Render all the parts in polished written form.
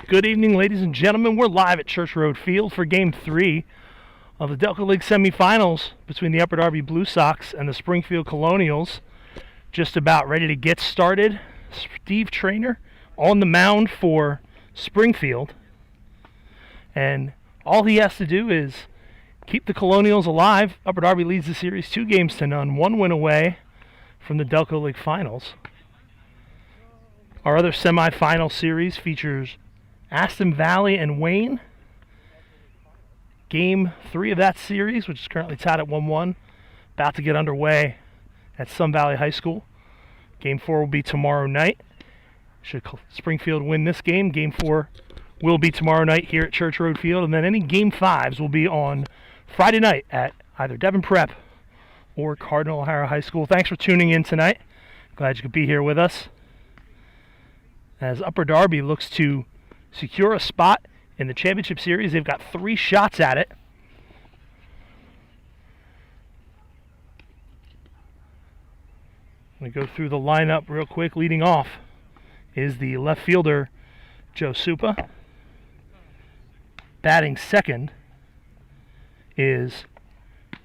Good evening, ladies and gentlemen. We're live at Church Road Field for Game 3 of the Delco League Semifinals between the Upper Darby Blue Sox and the Springfield Colonials. Just about ready to get started. Steve Trainer on the mound for Springfield. And all he has to do is keep the Colonials alive. Upper Darby leads the series 2-0, 1 win away from the Delco League Finals. Our other semifinal series features Aston Valley and Wayne. Game 3 of that series, which is currently tied at 1-1, about to get underway at Sun Valley High School. Game 4 will be tomorrow night. Should Springfield win this game, Game 4 will be tomorrow night here at Church Road Field, and then any Game 5s will be on Friday night at either Devon Prep or Cardinal O'Hara High School. Thanks for tuning in tonight. Glad you could be here with us. As Upper Darby looks to secure a spot in the championship series, they've got 3 shots at it. I'm going to go through the lineup real quick. Leading off is the left fielder, Joe Supa. Batting second is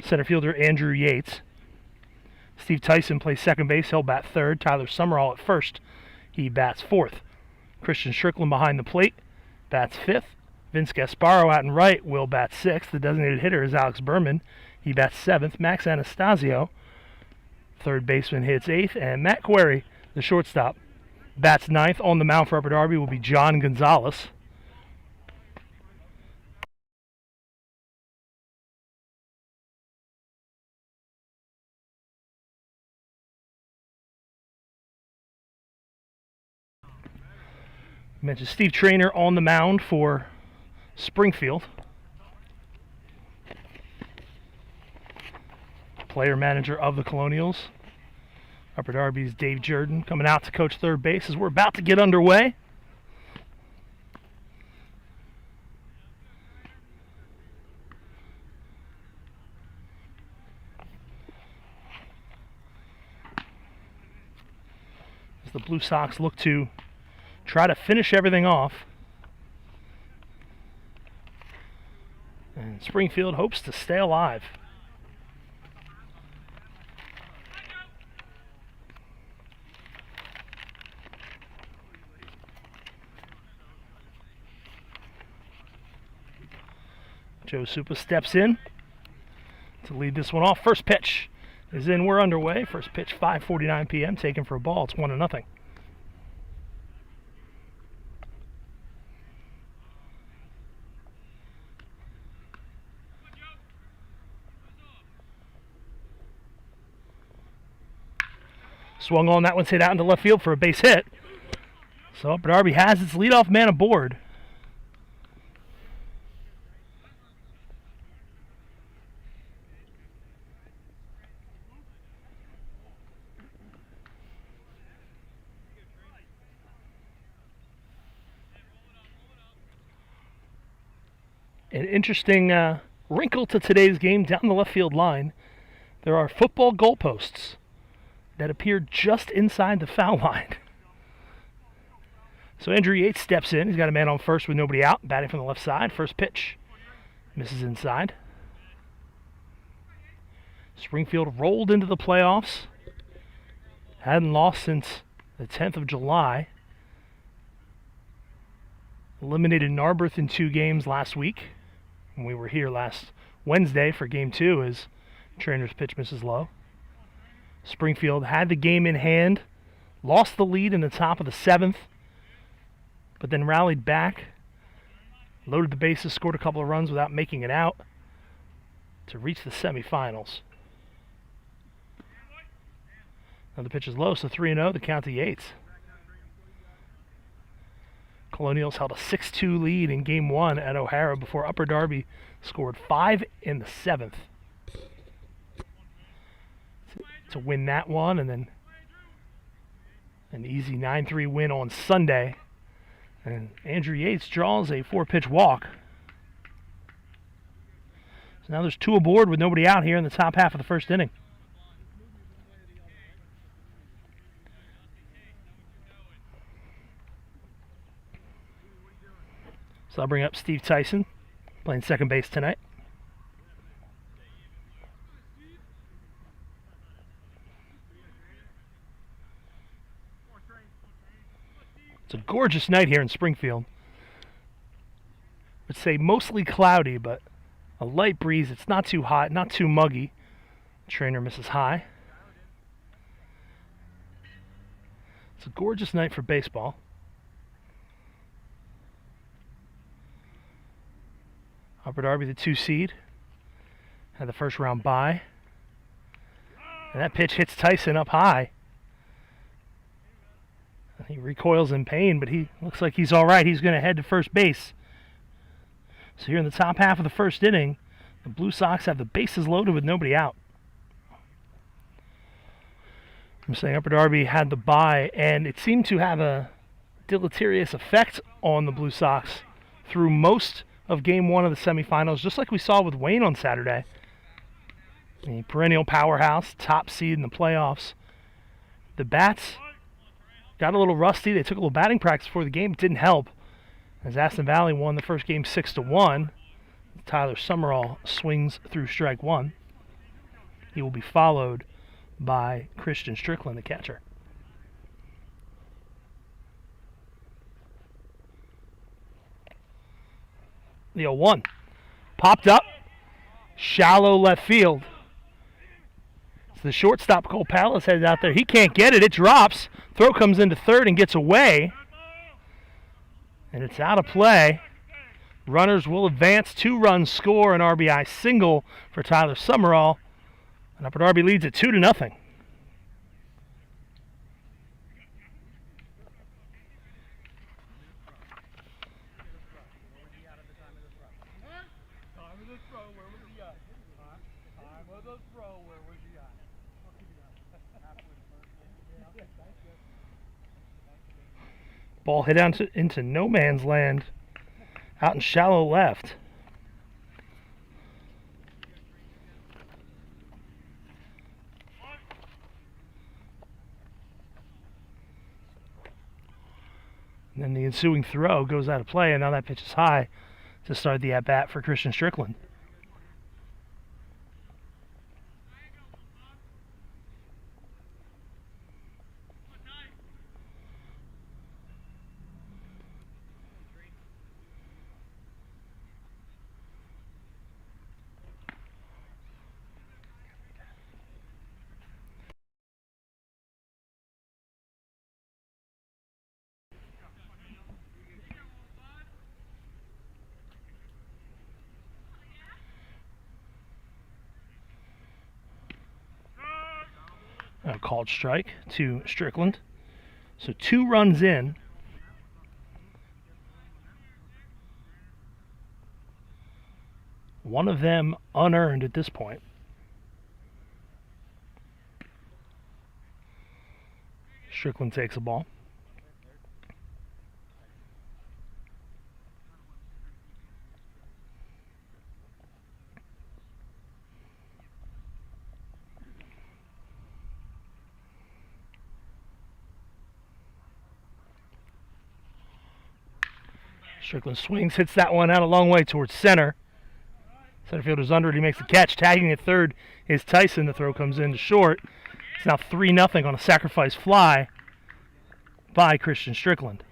center fielder Andrew Yates. Steve Tyson plays second base. He'll bat third. Tyler Summerall at first. He bats fourth. Christian Strickland behind the plate bats fifth. Vince Gasparo out in right will bat sixth. The designated hitter is Alex Berman. He bats seventh. Max Anastasio, third baseman, hits eighth. And Matt Query, the shortstop, bats ninth. On the mound for Upper Darby will be John Gonzalez. I mentioned Steve Trainer on the mound for Springfield. Player manager of the Colonials. Upper Darby's Dave Jordan coming out to coach third base as we're about to get underway. As the Blue Sox look to try to finish everything off. And Springfield hopes to stay alive. Joe Supa steps in to lead this one off. First pitch is in. We're underway. First pitch, 5:49 p.m. Taken for a ball. It's 1-0. Swung on, that one's hit out into left field for a base hit. So Upper Darby has its leadoff man aboard. An interesting wrinkle to today's game down the left field line. There are football goalposts that appeared just inside the foul line. So Andrew Yates steps in. He's got a man on first with nobody out, batting from the left side. First pitch misses inside. Springfield rolled into the playoffs. Hadn't lost since the 10th of July. Eliminated Narberth in 2 games last week. And we were here last Wednesday for Game 2 as Trainer's pitch misses low. Springfield had the game in hand, lost the lead in the top of the 7th, but then rallied back, loaded the bases, scored a couple of runs without making it out to reach the semifinals. Now the pitch is low, so 3-0, the count to Yates. Colonials held a 6-2 lead in Game 1 at O'Hara before Upper Darby scored 5 in the 7th. To win that one, and then an easy 9-3 win on Sunday. And Andrew Yates draws a 4-pitch walk. So now there's 2 aboard with nobody out here in the top half of the first inning. So I'll bring up Steve Tyson, playing second base tonight. It's a gorgeous night here in Springfield. I'd say mostly cloudy, but a light breeze. It's not too hot, not too muggy. Trainer misses high. It's a gorgeous night for baseball. Upper Darby, the 2 seed, had the first round bye. And that pitch hits Tyson up high. He recoils in pain, but he looks like he's all right. He's going to head to first base. So here in the top half of the first inning, the Blue Sox have the bases loaded with nobody out. I'm saying Upper Darby had the bye, and it seemed to have a deleterious effect on the Blue Sox through most of Game 1 of the semifinals, just like we saw with Wayne on Saturday. The perennial powerhouse, top seed in the playoffs. The bats got a little rusty. They took a little batting practice before the game. It didn't help, as Aston Valley won the first game 6-1. Tyler Summerall swings through strike one. He will be followed by Christian Strickland, the catcher. The 0-1. Popped up. Shallow left field. So the shortstop, Cole Palace, heads out there. He can't get it. It drops. Throw comes into third and gets away. And it's out of play. Runners will advance. 2-run score, an RBI single for Tyler Summerall. And Upper Darby leads it 2-0. Ball hit into no man's land out in shallow left. And then the ensuing throw goes out of play, and now that pitch is high to start the at-bat for Christian Strickland. A called strike to Strickland. So 2 runs in. One of them unearned at this point. Strickland takes the ball. Strickland swings, hits that one out a long way towards center. Center fielder's under it. He makes the catch. Tagging at third is Tyson. The throw comes in to short. It's now 3-0 on a sacrifice fly by Christian Strickland.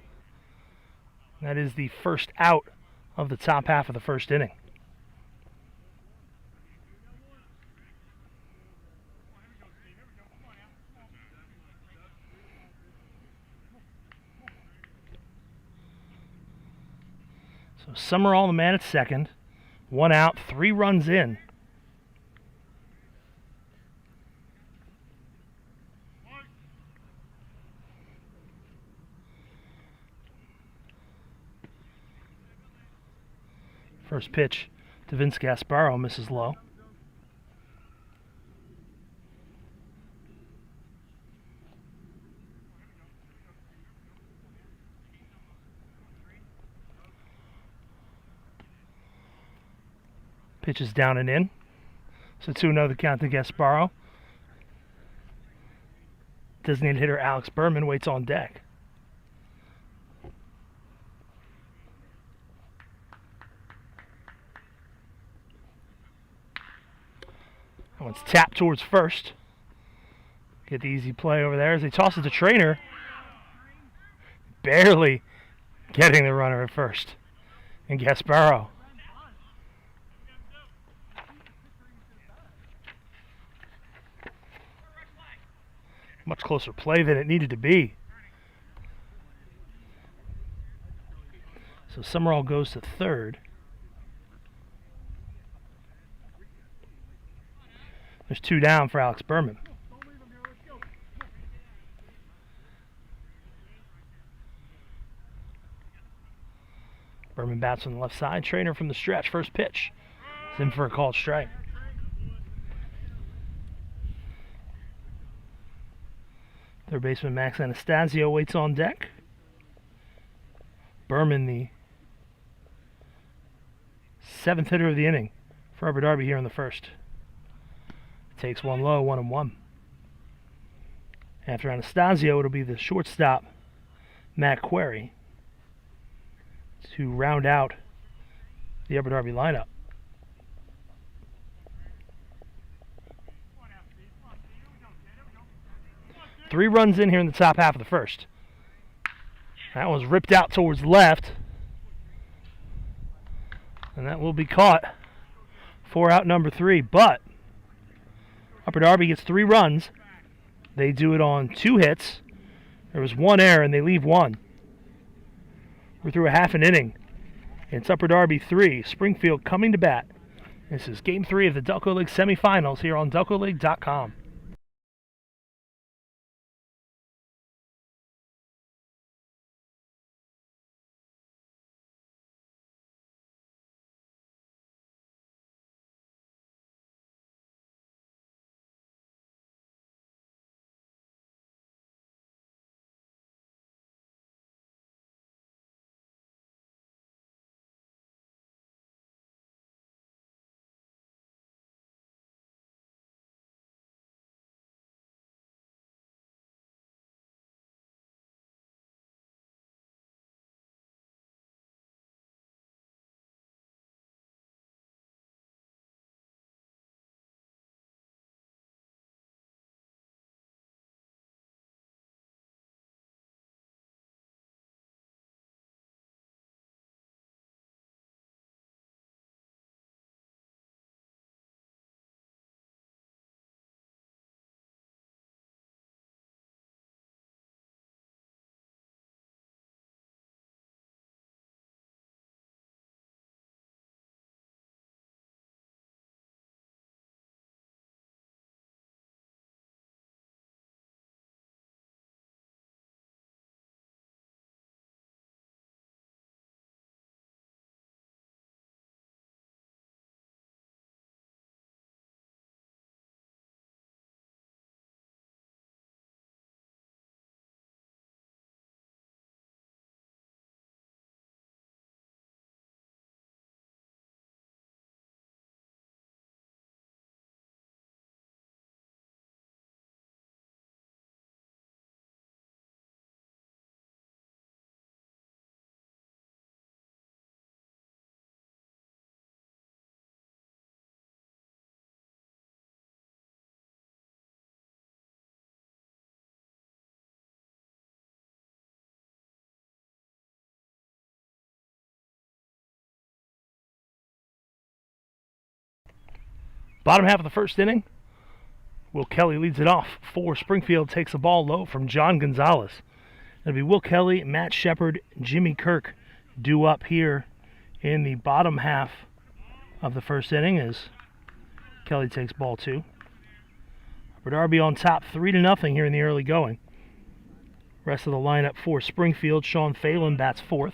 That is the first out of the top half of the first inning. So Summerall, the man at second. 1 out, 3 runs in. First pitch to Vince Gasparo, misses low. Pitch is down and in. So 2-0 the count to Gasparo. Designated hitter Alex Berman waits on deck. One's tapped towards first. Get the easy play over there as they toss it to Trainer. Barely getting the runner at first. And Gasparo. Much closer play than it needed to be. So Summerall goes to third. There's 2 down for Alex Berman. Berman bats on the left side. Trainer from the stretch. First pitch. It's in for a called strike. Third baseman Max Anastasio waits on deck. Berman, the 7th hitter of the inning for Upper Darby here in the first. Takes one low, 1-1. After Anastasio, it'll be the shortstop, Matt Query, to round out the Upper Darby lineup. Three runs in here in the top half of the first. That was ripped out towards left. And that will be caught for out number 3. But Upper Darby gets 3 runs. They do it on 2 hits. There was 1 error and they leave 1. We're through a half an inning. It's Upper Darby 3, Springfield coming to bat. This is Game 3 of the Delco League Semifinals here on DelcoLeague.com. Bottom half of the first inning, Will Kelly leads it off for Springfield, takes the ball low from John Gonzalez. It'll be Will Kelly, Matt Shepard, Jimmy Kirk due up here in the bottom half of the first inning as Kelly takes ball 2. Upper Darby on top 3-0 here in the early going. Rest of the lineup for Springfield, Sean Phelan bats 4th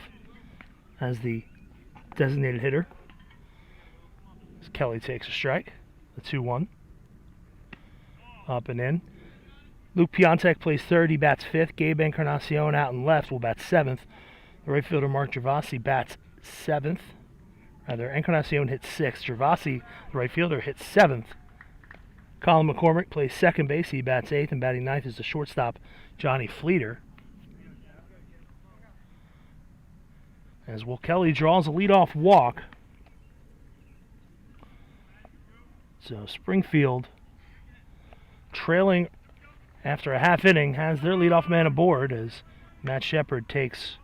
as the designated hitter. As Kelly takes a strike. The 2-1. Up and in. Luke Piontek plays 3rd. He bats 5th. Gabe Encarnacion out and left will bat 7th. The right fielder Mark Gervasi bats 7th. Rather, Encarnacion hits 6th. Gervasi, the right fielder, hits 7th. Colin McCormick plays second base. He bats 8th. And batting 9th is the shortstop Johnny Fleeter. As Will Kelly draws a leadoff walk. So Springfield trailing after a half inning, has their leadoff man aboard as Matt Shepard takes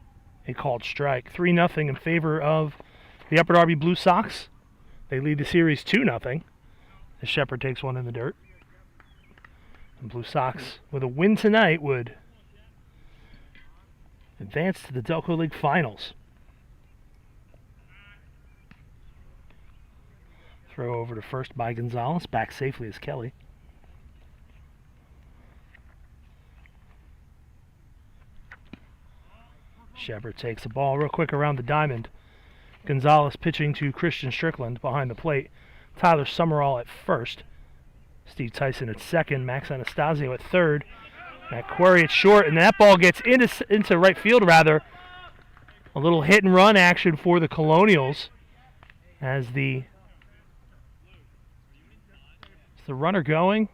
a called strike. 3-0 in favor of the Upper Darby Blue Sox. They lead the series 2-0 as Shepard takes one in the dirt. And Blue Sox, with a win tonight, would advance to the Delco League Finals. Throw over to first by Gonzalez. Back safely is Kelly. Shepard takes the ball real quick around the diamond. Gonzalez pitching to Christian Strickland behind the plate. Tyler Summerall at first. Steve Tyson at second. Max Anastasio at third. Matt Query at short, and that ball gets into right field, rather. A little hit and run action for the Colonials as the runner going.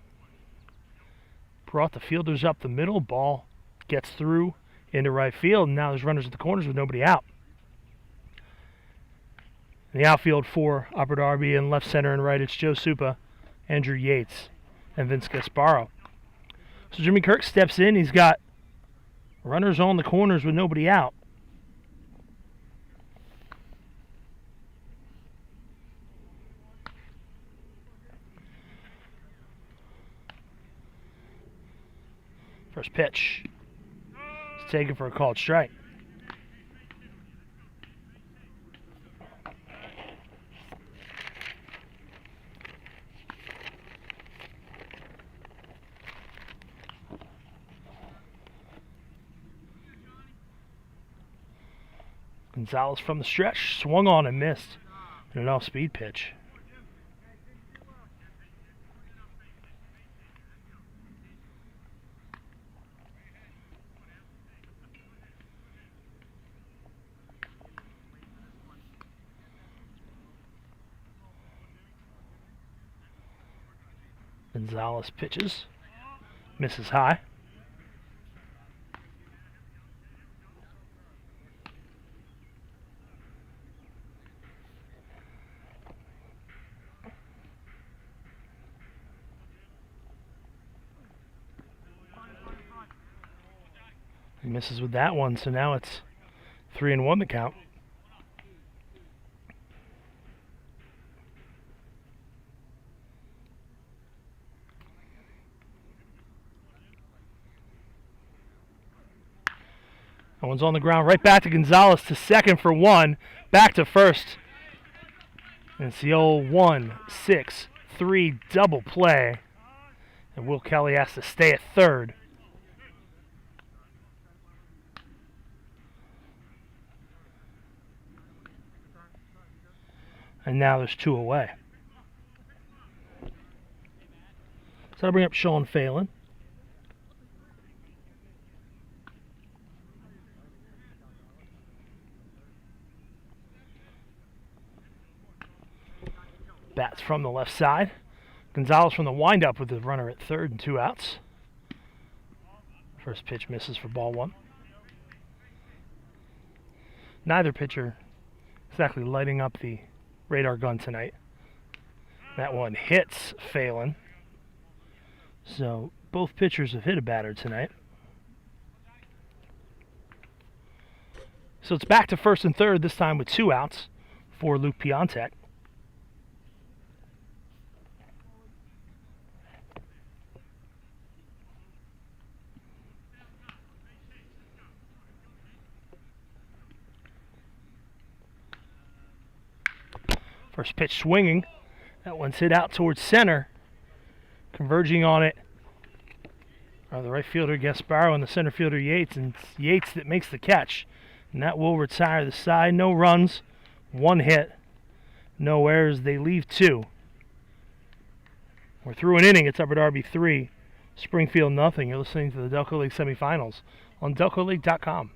Brought the fielders up the middle. Ball gets through into right field, and now there's runners at the corners with nobody out. In the outfield for Upper Darby, and left, center, and right, it's Joe Supa, Andrew Yates, and Vince Gasparo. So Jimmy Kirk steps in. He's got runners on the corners with nobody out. First pitch. It's taken for a called strike. Gonzalez from the stretch, swung on and missed. An off-speed pitch. Gonzalez pitches, misses high. He misses with that one, so now it's 3-1 the count. That one's on the ground, right back to Gonzalez to second for one, back to first. And it's the old 1-6-3 double play. And Will Kelly has to stay at third. And now there's two away. So that'll bring up Sean Phelan. Bats from the left side. Gonzalez from the windup with the runner at third and 2 outs. First pitch misses for ball one. Neither pitcher exactly lighting up the radar gun tonight. That one hits Phelan. So both pitchers have hit a batter tonight. So it's back to first and third, this time with 2 outs for Luke Piontek. First pitch swinging. That one's hit out towards center. Converging on it are the right fielder Gasparo and the center fielder Yates. And it's Yates that makes the catch. And that will retire the side. No runs, 1 hit, no errors. They leave 2. We're through an inning. It's Upper Darby 3, Springfield nothing. You're listening to the Delco League Semifinals on DelcoLeague.com.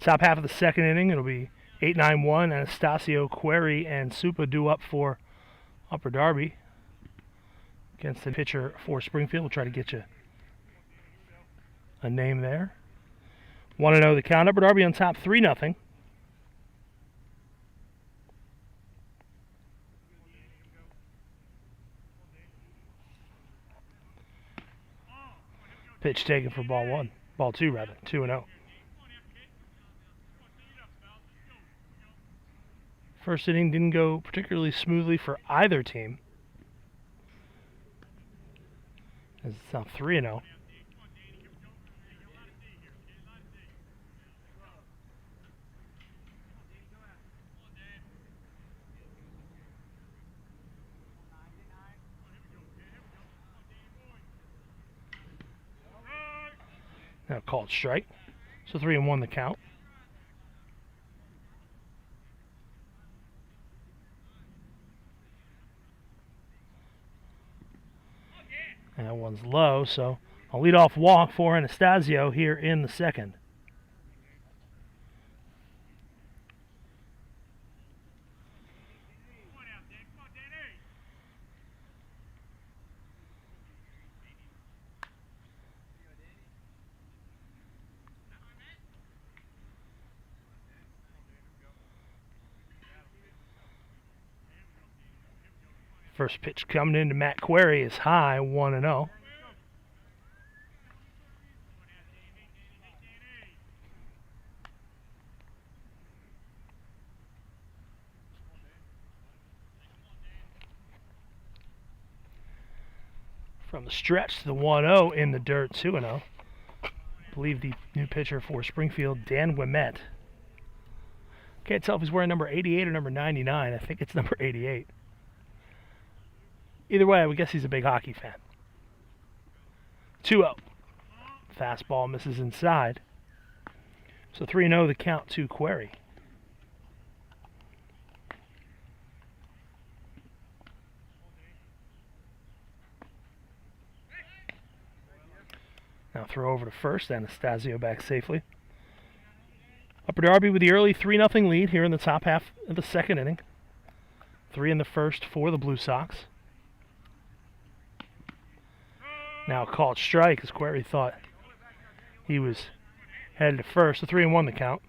Top half of the second inning, it'll be 8-9-1. Anastasio, Query, and Supa due up for Upper Darby against the pitcher for Springfield. We'll try to get you a name there. 1-0 the count. Upper Darby on top 3-0. Pitch taken for ball 1. Ball 2, rather. 2-0. First inning didn't go particularly smoothly for either team, as it's now 3-0. Now called strike. So 3-1 the count. And that one's low, so I'll lead off walk for Anastasio here in the second. First pitch coming into Matt Query is high, 1-0. From the stretch to the 1-0 in the dirt, 2-0. I believe the new pitcher for Springfield, Dan Wimet. Can't tell if he's wearing number 88 or number 99. I think it's number 88. Either way, I would guess he's a big hockey fan. 2-0. Fastball misses inside. So 3-0 the count to Query. Now throw over to first. Anastasio back safely. Upper Darby with the early 3-0 lead here in the top half of the second inning. 3 in the first for the Blue Sox. Now called strike as Query thought he was headed to first. So 3-1 the count.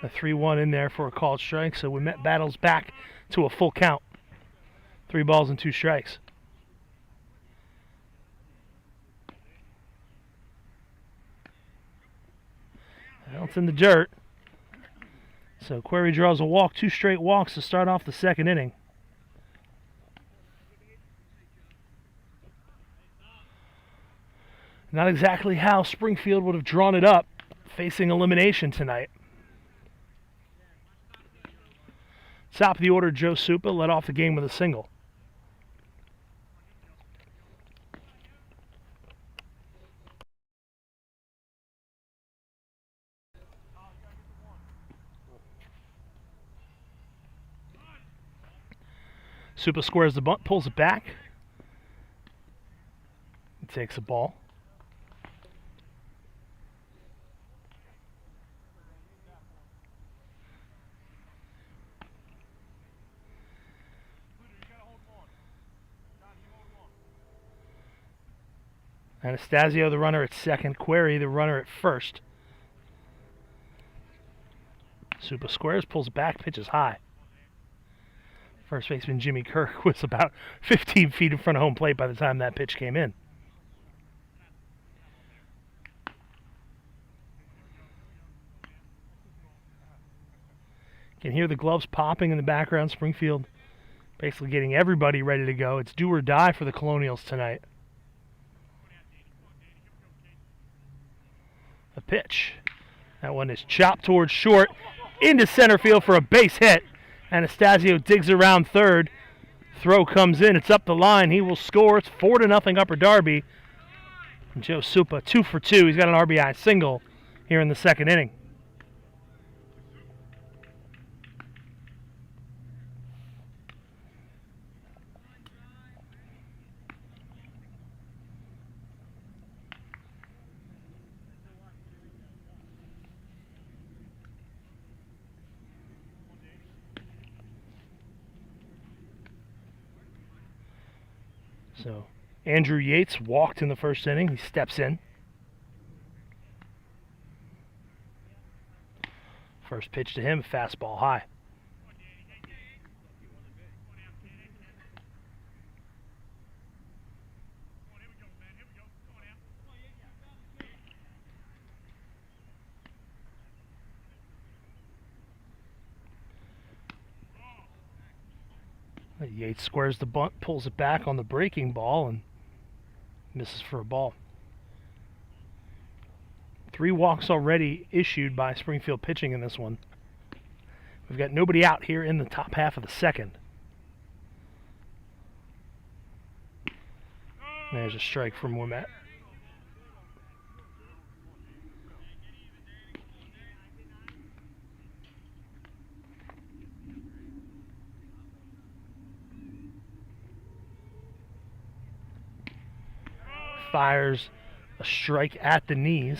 A 3-1 in there for a called strike, so Wimet battles back to a full count. 3 balls and 2 strikes. Well, it's in the dirt. So Query draws a walk, 2 straight walks to start off the second inning. Not exactly how Springfield would have drawn it up, facing elimination tonight. Top of the order, Joe Supa led off the game with a single. Supa squares the bunt, pulls it back. He takes a ball. Anastasio, the runner at second. Query, the runner at first. Supa squares, pulls it back, pitches high. First baseman Jimmy Kirk was about 15 feet in front of home plate by the time that pitch came in. You can hear the gloves popping in the background. Springfield basically getting everybody ready to go. It's do or die for the Colonials tonight. A pitch. That one is chopped towards short into center field for a base hit. Anastasio digs around third. Throw comes in. It's up the line. He will score. It's 4-0 Upper Darby. And Joe Supa, 2 for 2. He's got an RBI single here in the second inning. So Andrew Yates walked in the first inning. He steps in. First pitch to him, fastball high. Yates squares the bunt, pulls it back on the breaking ball, and misses for a ball. 3 walks already issued by Springfield pitching in this one. We've got nobody out here in the top half of the second. There's a strike from Ouimet. Fires a strike at the knees.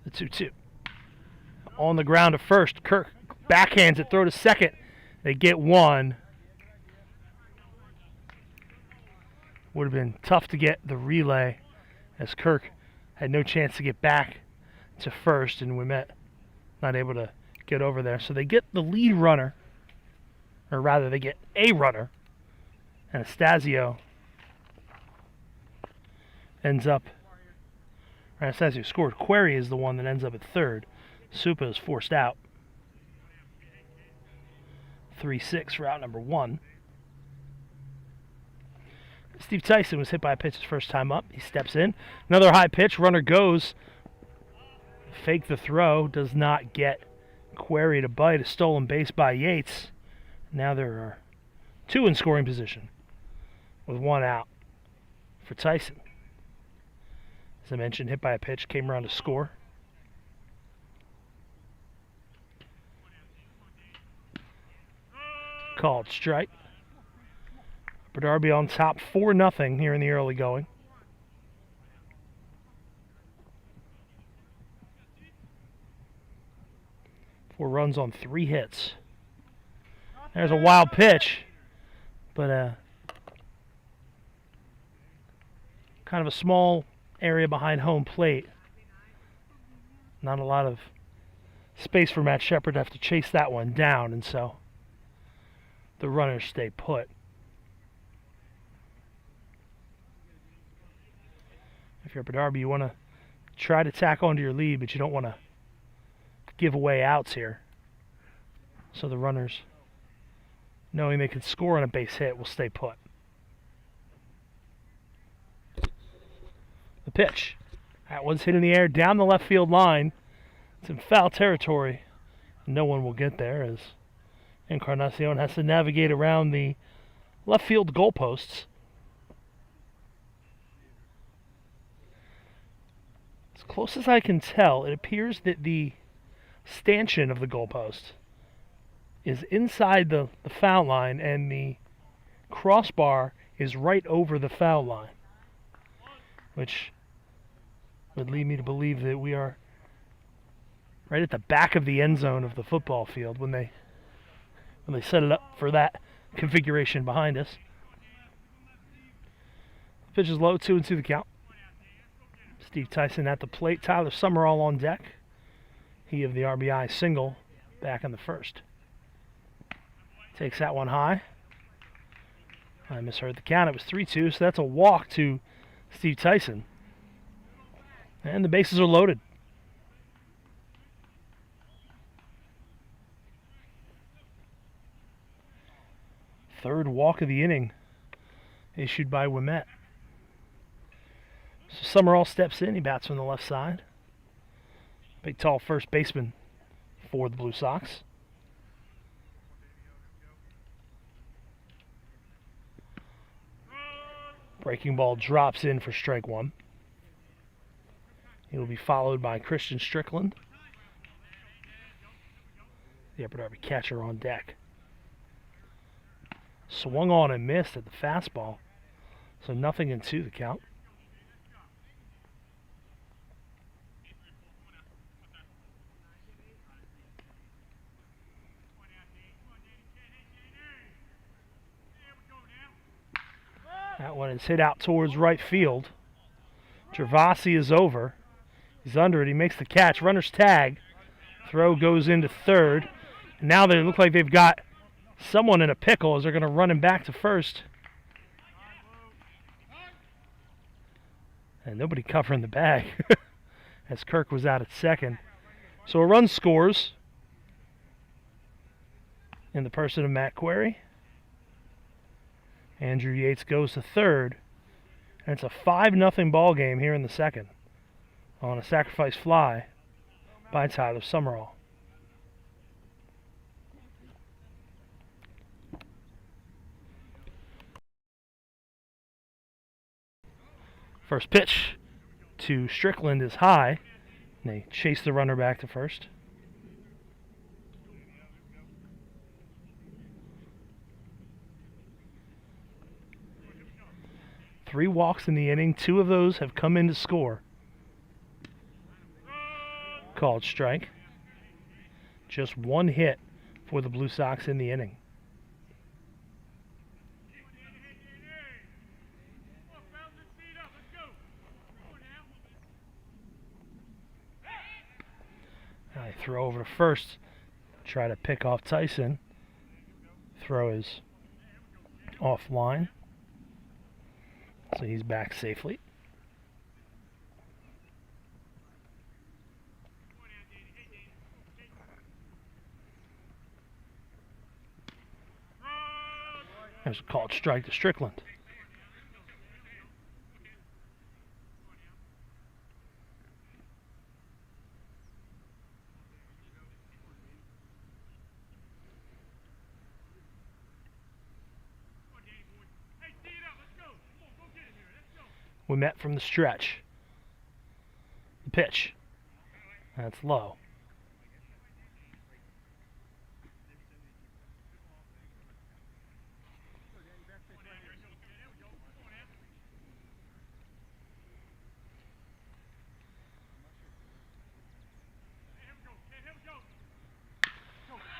The 2-2. On the ground to first. Kirk backhands it, throw to second. They get one. Would have been tough to get the relay, as Kirk had no chance to get back to first, and Ouimet not able to get over there. So they get the lead runner, or rather they get a runner, and Anastasio ends up, Anastasio scored. Query is the one that ends up at third. Supa is forced out. 3-6 for out number 1. Steve Tyson was hit by a pitch his first time up. He steps in. Another high pitch. Runner goes. Fake the throw. Does not get Query to bite. A stolen base by Yates. Now there are 2 in scoring position with 1 out for Tyson. As I mentioned, hit by a pitch. Came around to score. Called strike. Upper Darby on top 4-0 here in the early going. Four runs on 3 hits. There's a wild pitch, but kind of a small area behind home plate. Not a lot of space for Matt Shepard to have to chase that one down, and so the runners stay put. If you're Upper Darby, you want to try to tack onto your lead, but you don't want to give away outs here. So the runners, knowing they can score on a base hit, will stay put. The pitch. That one's hit in the air down the left field line. It's in foul territory. No one will get there as Encarnacion has to navigate around the left field goalposts. As close as I can tell, it appears that the stanchion of the goalpost is inside the foul line and the crossbar is right over the foul line, which would lead me to believe that we are right at the back of the end zone of the football field when they set it up for that configuration behind us. Pitch is low, 2-2 the count. Steve Tyson at the plate. Tyler Summerall on deck. He of the RBI single back in the first. Takes that one high. I misheard the count. It was 3-2, so that's a walk to Steve Tyson. And the bases are loaded. Third walk of the inning issued by Ouimet. So Summerall steps in. He bats from the left side. Big, tall first baseman for the Blue Sox. Breaking ball drops in for strike 1. He will be followed by Christian Strickland, the Upper Darby catcher, on deck. Swung on and missed at the fastball, so 0-2 the count. That one is hit out towards right field. Gervasi is over. He's under it. He makes the catch. Runner's tag. Throw goes into third. And now they look like they've got someone in a pickle as they're going to run him back to first. And nobody covering the bag as Kirk was out at second. So a run scores in the person of Matt Query. Andrew Yates goes to third. And it's a 5-0 ball game here in the second on a sacrifice fly by Tyler Summerall. First pitch to Strickland is high. And they chase the runner back to first. Three walks in the inning. 2 of those have come in to score. Called strike. Just 1 hit for the Blue Sox in the inning. I throw over to first. Try to pick off Tyson. Throw is offline. So he's back safely. There's a called strike to Strickland. We met from the stretch. The pitch. That's low.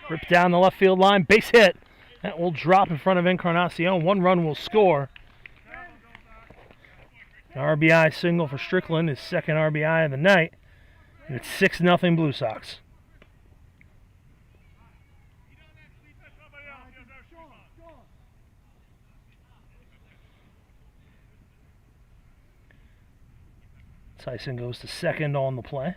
Ripped down the left field line. Base hit. That will drop in front of Encarnacion. 1 run will score. An RBI single for Strickland, his second RBI of the night. And it's 6-0 Blue Sox. Tyson goes to second on the play.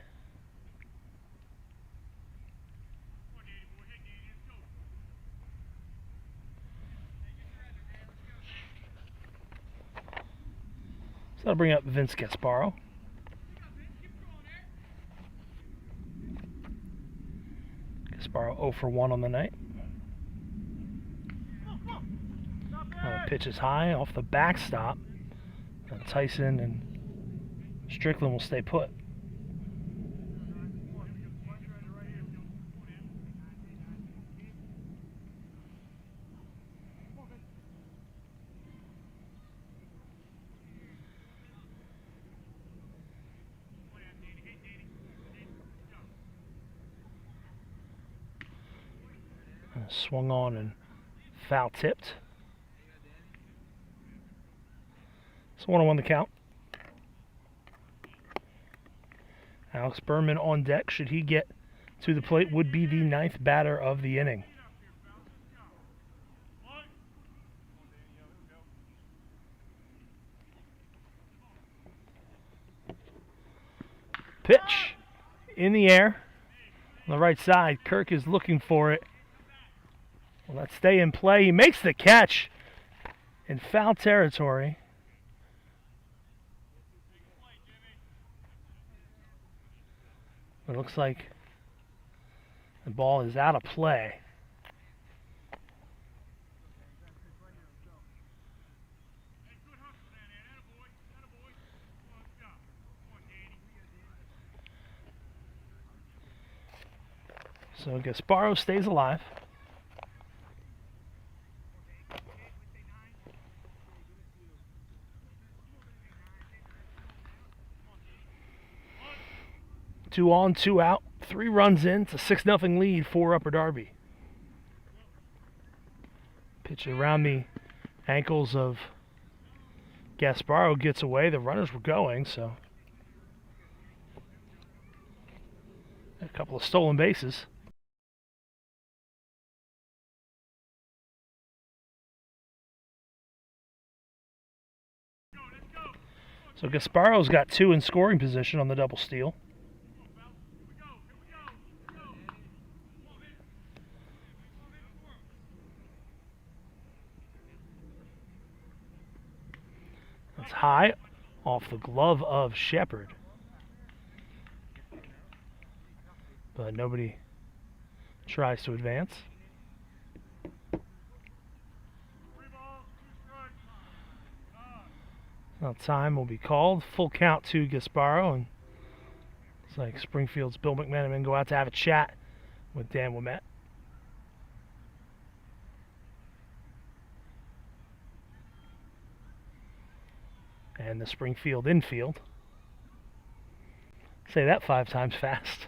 So that'll bring up Vince Gasparo. Gasparo 0 for 1 on the night. Pitch is high off the backstop. Tyson and Strickland will stay put. Swung on and foul tipped. So 1-1 the count. Alex Berman on deck. Should he get to the plate, would be the 9th batter of the inning. Pitch in the air on the right side. Kirk is looking for it. Well, let's stay in play. He makes the catch in foul territory. It looks like the ball is out of play. So Gasparo stays alive. Two on, 2 out, 3 runs in. It's a 6-0 lead for Upper Darby. Pitch around the ankles of Gasparo gets away. The runners were going, so a couple of stolen bases. So Gasparo's got 2 in scoring position on the double steal. That's high off the glove of Shepard. But nobody tries to advance. Now time will be called. Full count to Gasparo, and it's like Springfield's Bill McMenamin go out to have a chat with Dan Ouimet. And the Springfield infield. Say that 5 times fast.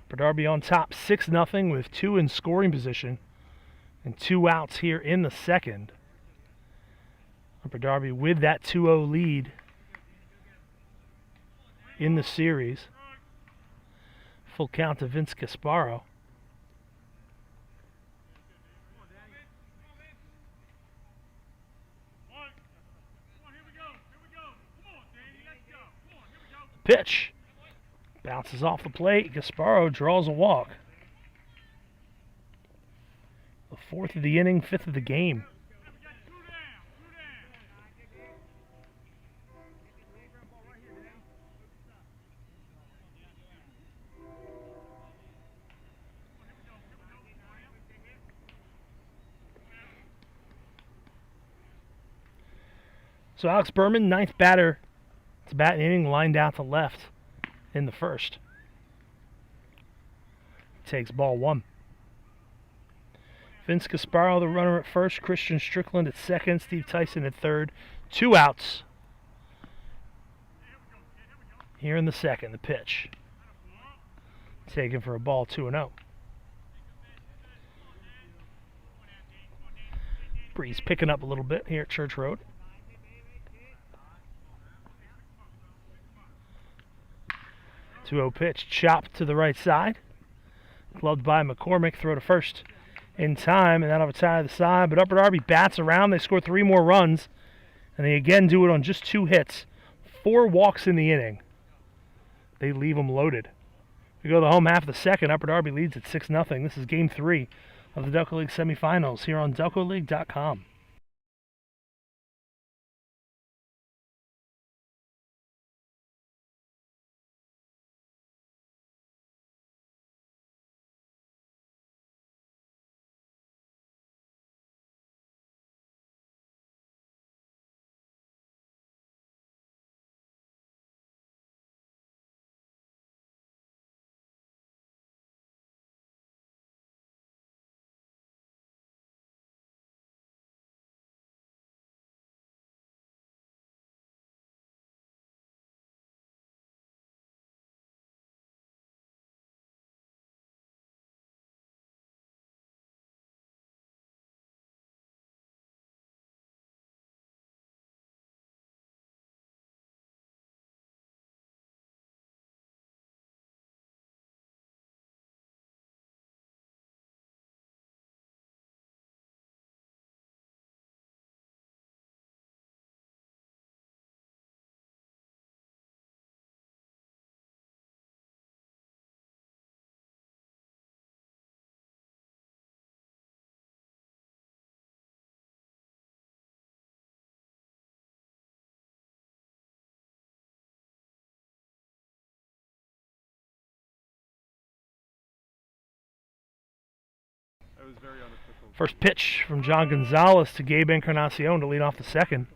Upper Darby on top 6-0 with 2 in scoring position and 2 outs here in the second. Upper Darby with that 2-0 lead in the series. Full count to Vince Gasparo. Pitch. Bounces off the plate. Gasparo draws a walk. The 4th of the inning, 5th of the game. So Alex Berman, 9th batter to bat an inning, lined out to left in the first. Takes ball 1. Vince Gasparo, the runner at first. Christian Strickland at second. Steve Tyson at third. 2 outs. Here in the second, the pitch. Taken for a ball, 2-0. Breeze picking up a little bit here at Church Road. 2-0 pitch, chopped to the right side. Gloved by McCormick, throw to first in time, and that'll retire to the side. But Upper Darby bats around. They score 3 more runs, and they again do it on just 2 hits. 4 walks in the inning. They leave them loaded. We go to the home half of the second. Upper Darby leads at 6-0. This is Game 3 of the Delco League Semifinals here on DelcoLeague.com. First pitch from John Gonzalez to Gabe Encarnacion to lead off the second.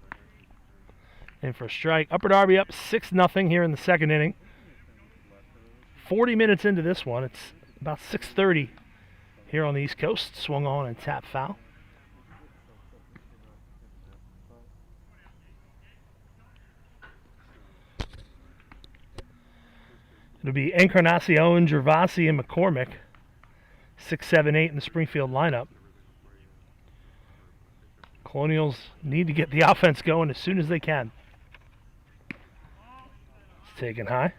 And for a strike, Upper Darby up 6-0 here in the second inning. 40 minutes into this one. It's about 6:30 here on the East Coast. Swung on and tapped foul. It'll be Encarnacion, Gervasi, and McCormick. 6, 7, 8 in the Springfield lineup. Colonials need to get the offense going as soon as they can. It's taken high.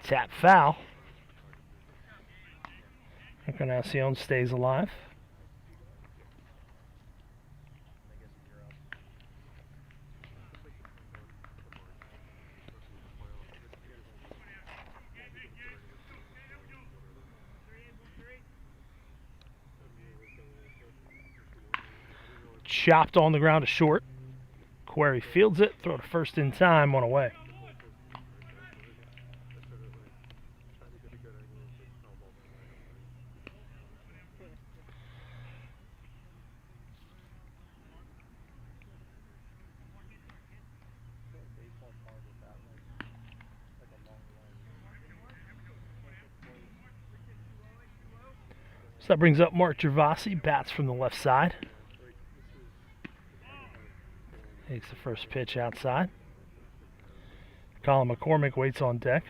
Tap foul. Encarnacion stays alive. Chopped on the ground to short. Query fields it, throw to first in time, one away. So that brings up Mark Gervasi, bats from the left side. Takes the first pitch outside. Colin McCormick waits on deck.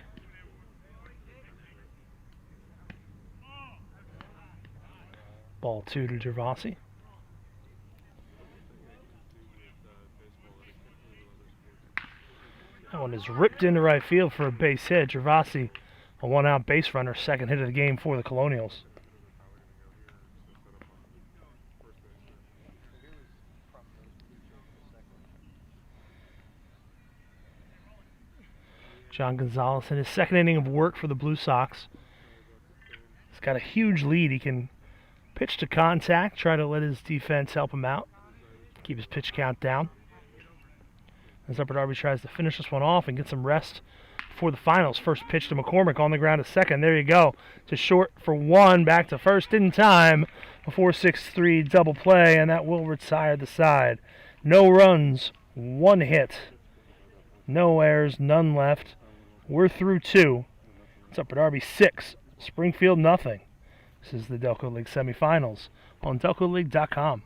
Ball 2 to Gervasi. That one is ripped into right field for a base hit. Gervasi, a one-out base runner, second hit of the game for the Colonials. John Gonzalez in his second inning of work for the Blue Sox. He's got a huge lead. He can pitch to contact, try to let his defense help him out, keep his pitch count down. As Upper Darby tries to finish this one off and get some rest for the finals. First pitch to McCormick on the ground to second. There you go. To short for one, back to first in time. A 4-6-3 double play, and that will retire the side. No runs, one hit. No errors, none left. We're through 2. It's Upper Darby 6, Springfield nothing. This is the Delco League Semifinals on DelcoLeague.com.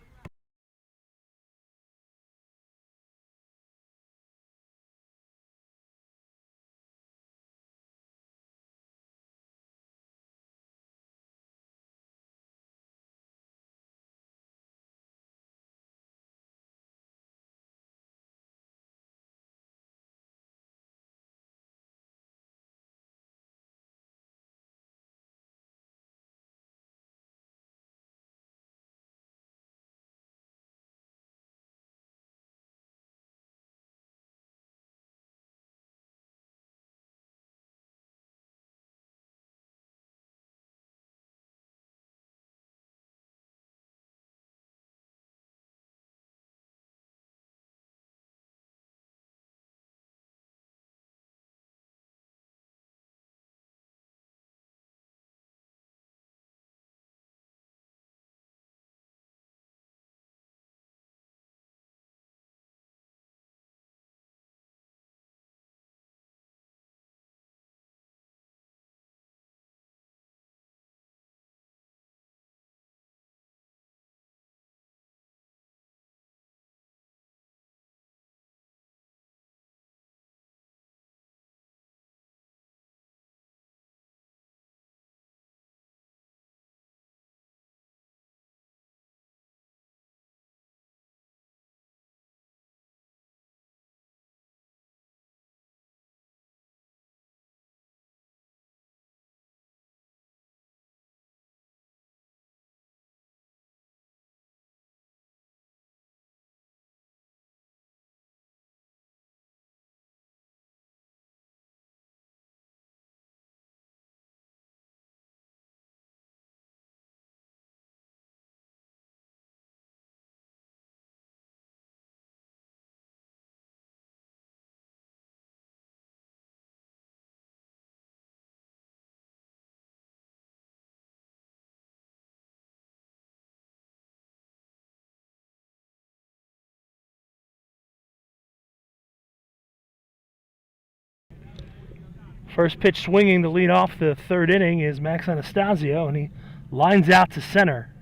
First pitch swinging to lead off the third inning is Max Anastasio, and he Lines out to center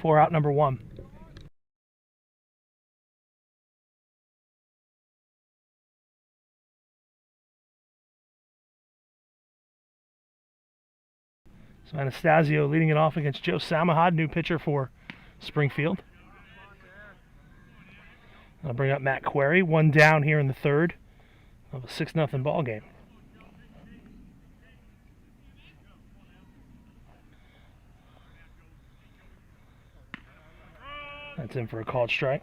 for out number 1. So Anastasio leading it off against Joe Samahad, new pitcher for Springfield. I'll bring up Matt Query, 1 down here in the third of a 6-0 ball game. That's in for a called strike.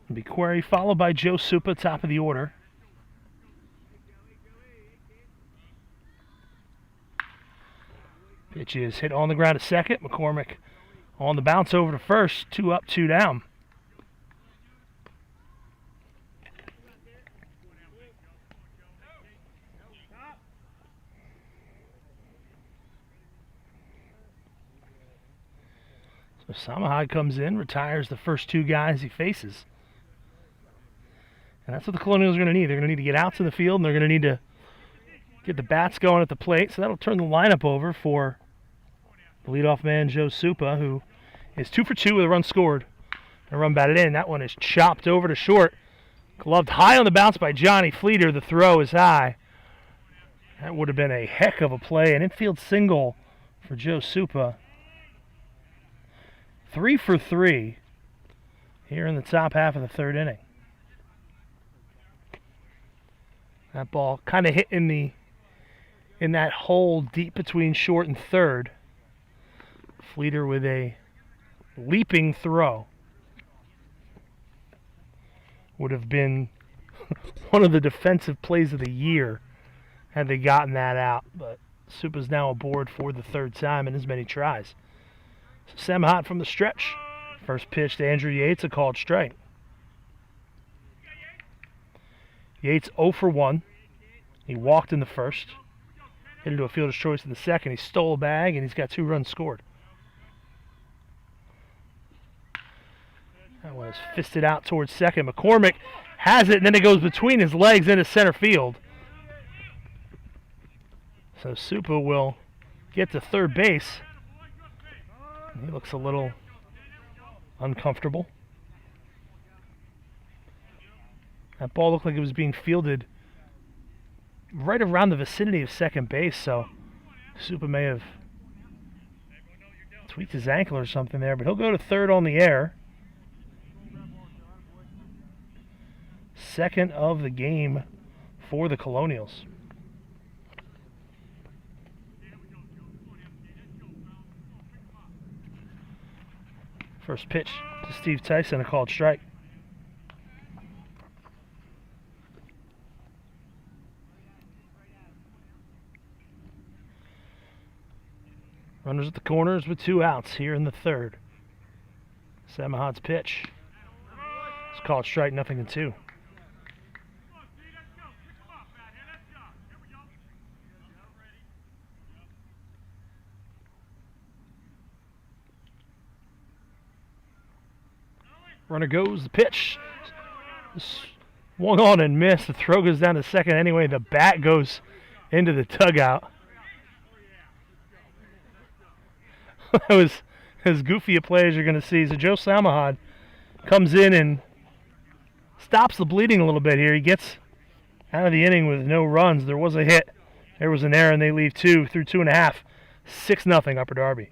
It'll be Query followed by Joe Supa, top of the order. Pitch is hit on the ground at second. McCormick on the bounce over to first. 2 up, 2 down. So Samahad comes in, retires the first 2 guys he faces. And that's what the Colonials are going to need. They're going to need to get out to the field, and they're going to need to get the bats going at the plate. So that'll turn the lineup over for the leadoff man, Joe Supa, who is 2 for 2 with a run scored. A run batted in. That one is chopped over to short. Gloved high on the bounce by Johnny Fleeter. The throw is high. That would have been a heck of a play. An infield single for Joe Supa. 3 for 3 here in the top half of the third inning. That ball kind of hit in that hole deep between short and third. Fleeter with a leaping throw. Would have been one of the defensive plays of the year had they gotten that out. But Supa's now aboard for the 3rd time in as many tries. So Samahad from the stretch. First pitch to Andrew Yates, a called strike. Yates 0 for 1. He walked in the first. Hit into a fielder's choice in the second. He stole a bag, and he's got 2 runs scored. That was fisted out towards second. McCormick has it, and then it goes between his legs into center field. So Supa will get to third base. He looks a little uncomfortable. That ball looked like it was being fielded right around the vicinity of second base, so Supa may have tweaked his ankle or something there, but he'll go to third on the air. Second of the game for the Colonials. First pitch to Steve Tyson, a called strike. Runners at the corners with 2 outs here in the third. Samahad's pitch. It's called strike, 0-2. Runner goes, the pitch. Swung on and missed. The throw goes down to second anyway. The bat goes into the dugout. That was as goofy a play as you're going to see. So Joe Samahad comes in and stops the bleeding a little bit here. He gets out of the inning with no runs. There was a hit. There was an error, and they leave 2 through 2.5. 6-0 Upper Darby.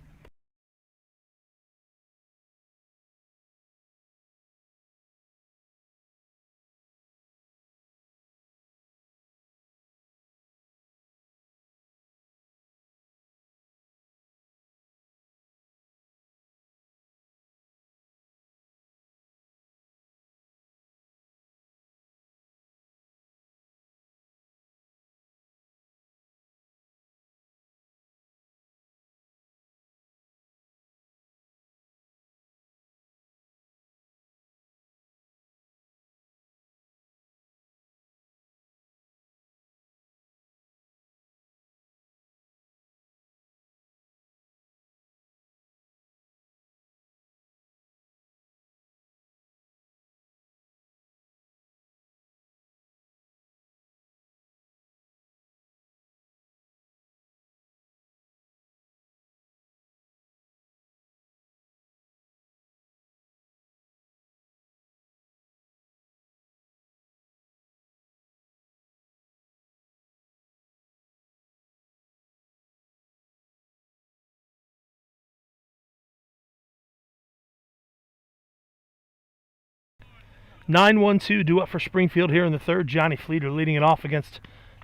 9-1-2 due up for Springfield here in the third. Johnny Fleeter leading it off against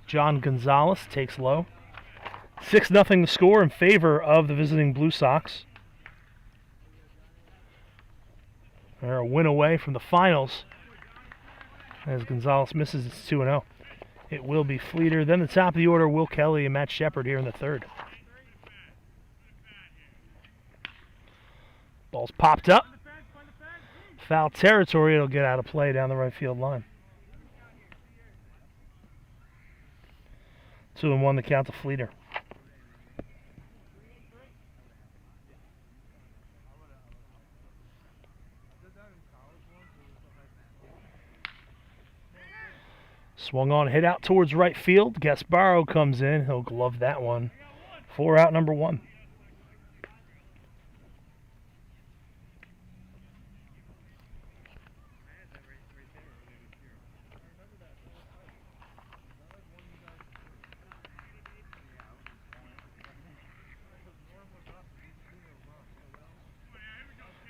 John Gonzalez. Takes low. 6-0 the score in favor of the visiting Blue Sox. They're a win away from the finals as Gonzalez misses. It's 2-0. It will be Fleeter. Then the top of the order, Will Kelly and Matt Shepard here in the third. Ball's popped up. Foul territory. It'll get out of play down the right field line. 2-1 the count to Fleeter. Swung on, hit out towards right field. Gasparro comes in. He'll glove that one. 4 out, number 1.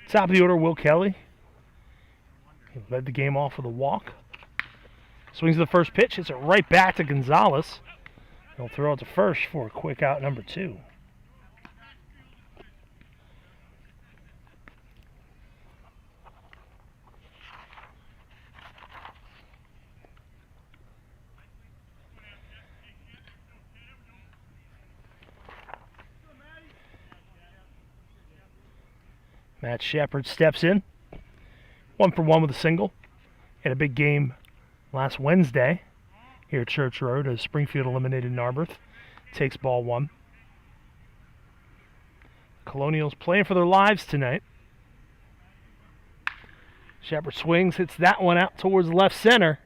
Top of the order, Will Kelly. He led the game off with a walk. Swings the first pitch, hits it right back to Gonzalez. He'll throw it to first for a quick out, number 2. Matt Shepard steps in. 1 for 1 with a single. Had a big game last Wednesday here at Church Road as Springfield eliminated Narberth. Takes ball 1. Colonials playing for their lives tonight. Shepard swings, hits that one out towards left center.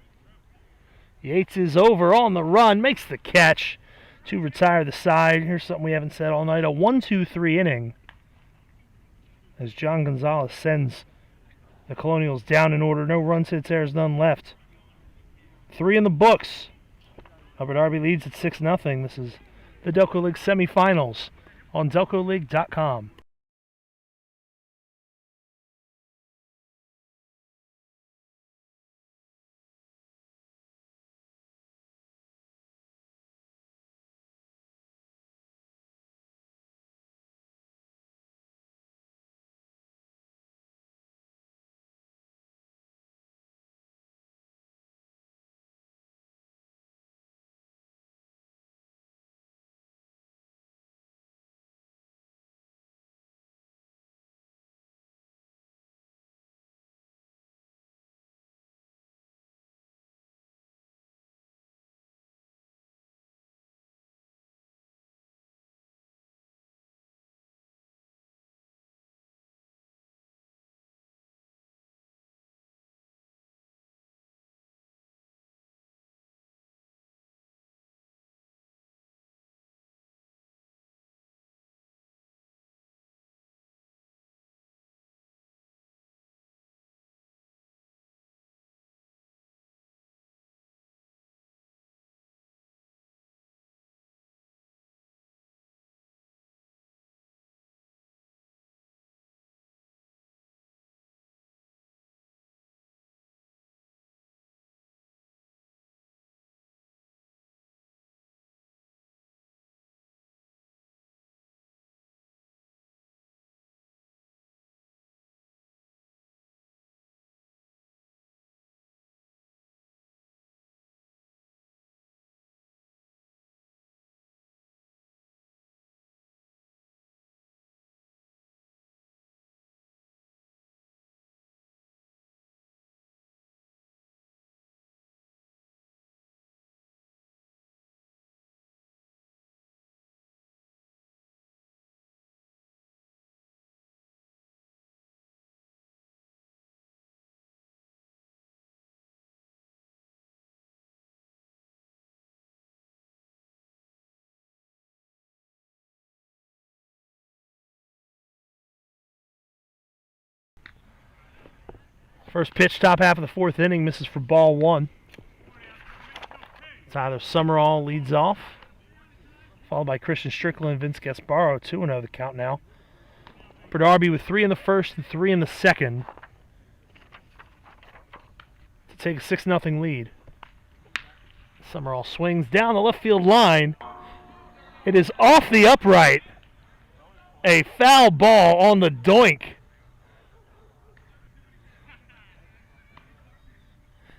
Yates is over on the run, makes the catch to retire the side. Here's something we haven't said all night. A 1-2-3 inning as John Gonzalez sends the Colonials down in order. No runs, hits, errors, none left. 3 in the books. Upper Darby leads at 6-0. This is the Delco League Semifinals on DelcoLeague.com. First pitch, top half of the 4th inning, misses for ball 1. Tyler Summerall leads off, followed by Christian Strickland, Vince Gasparro. 2-0 the count now. Upper Darby with 3 in the first and 3 in the second. to take a 6-0 lead. Summerall swings down the left field line. It is off the upright. A foul ball on the doink.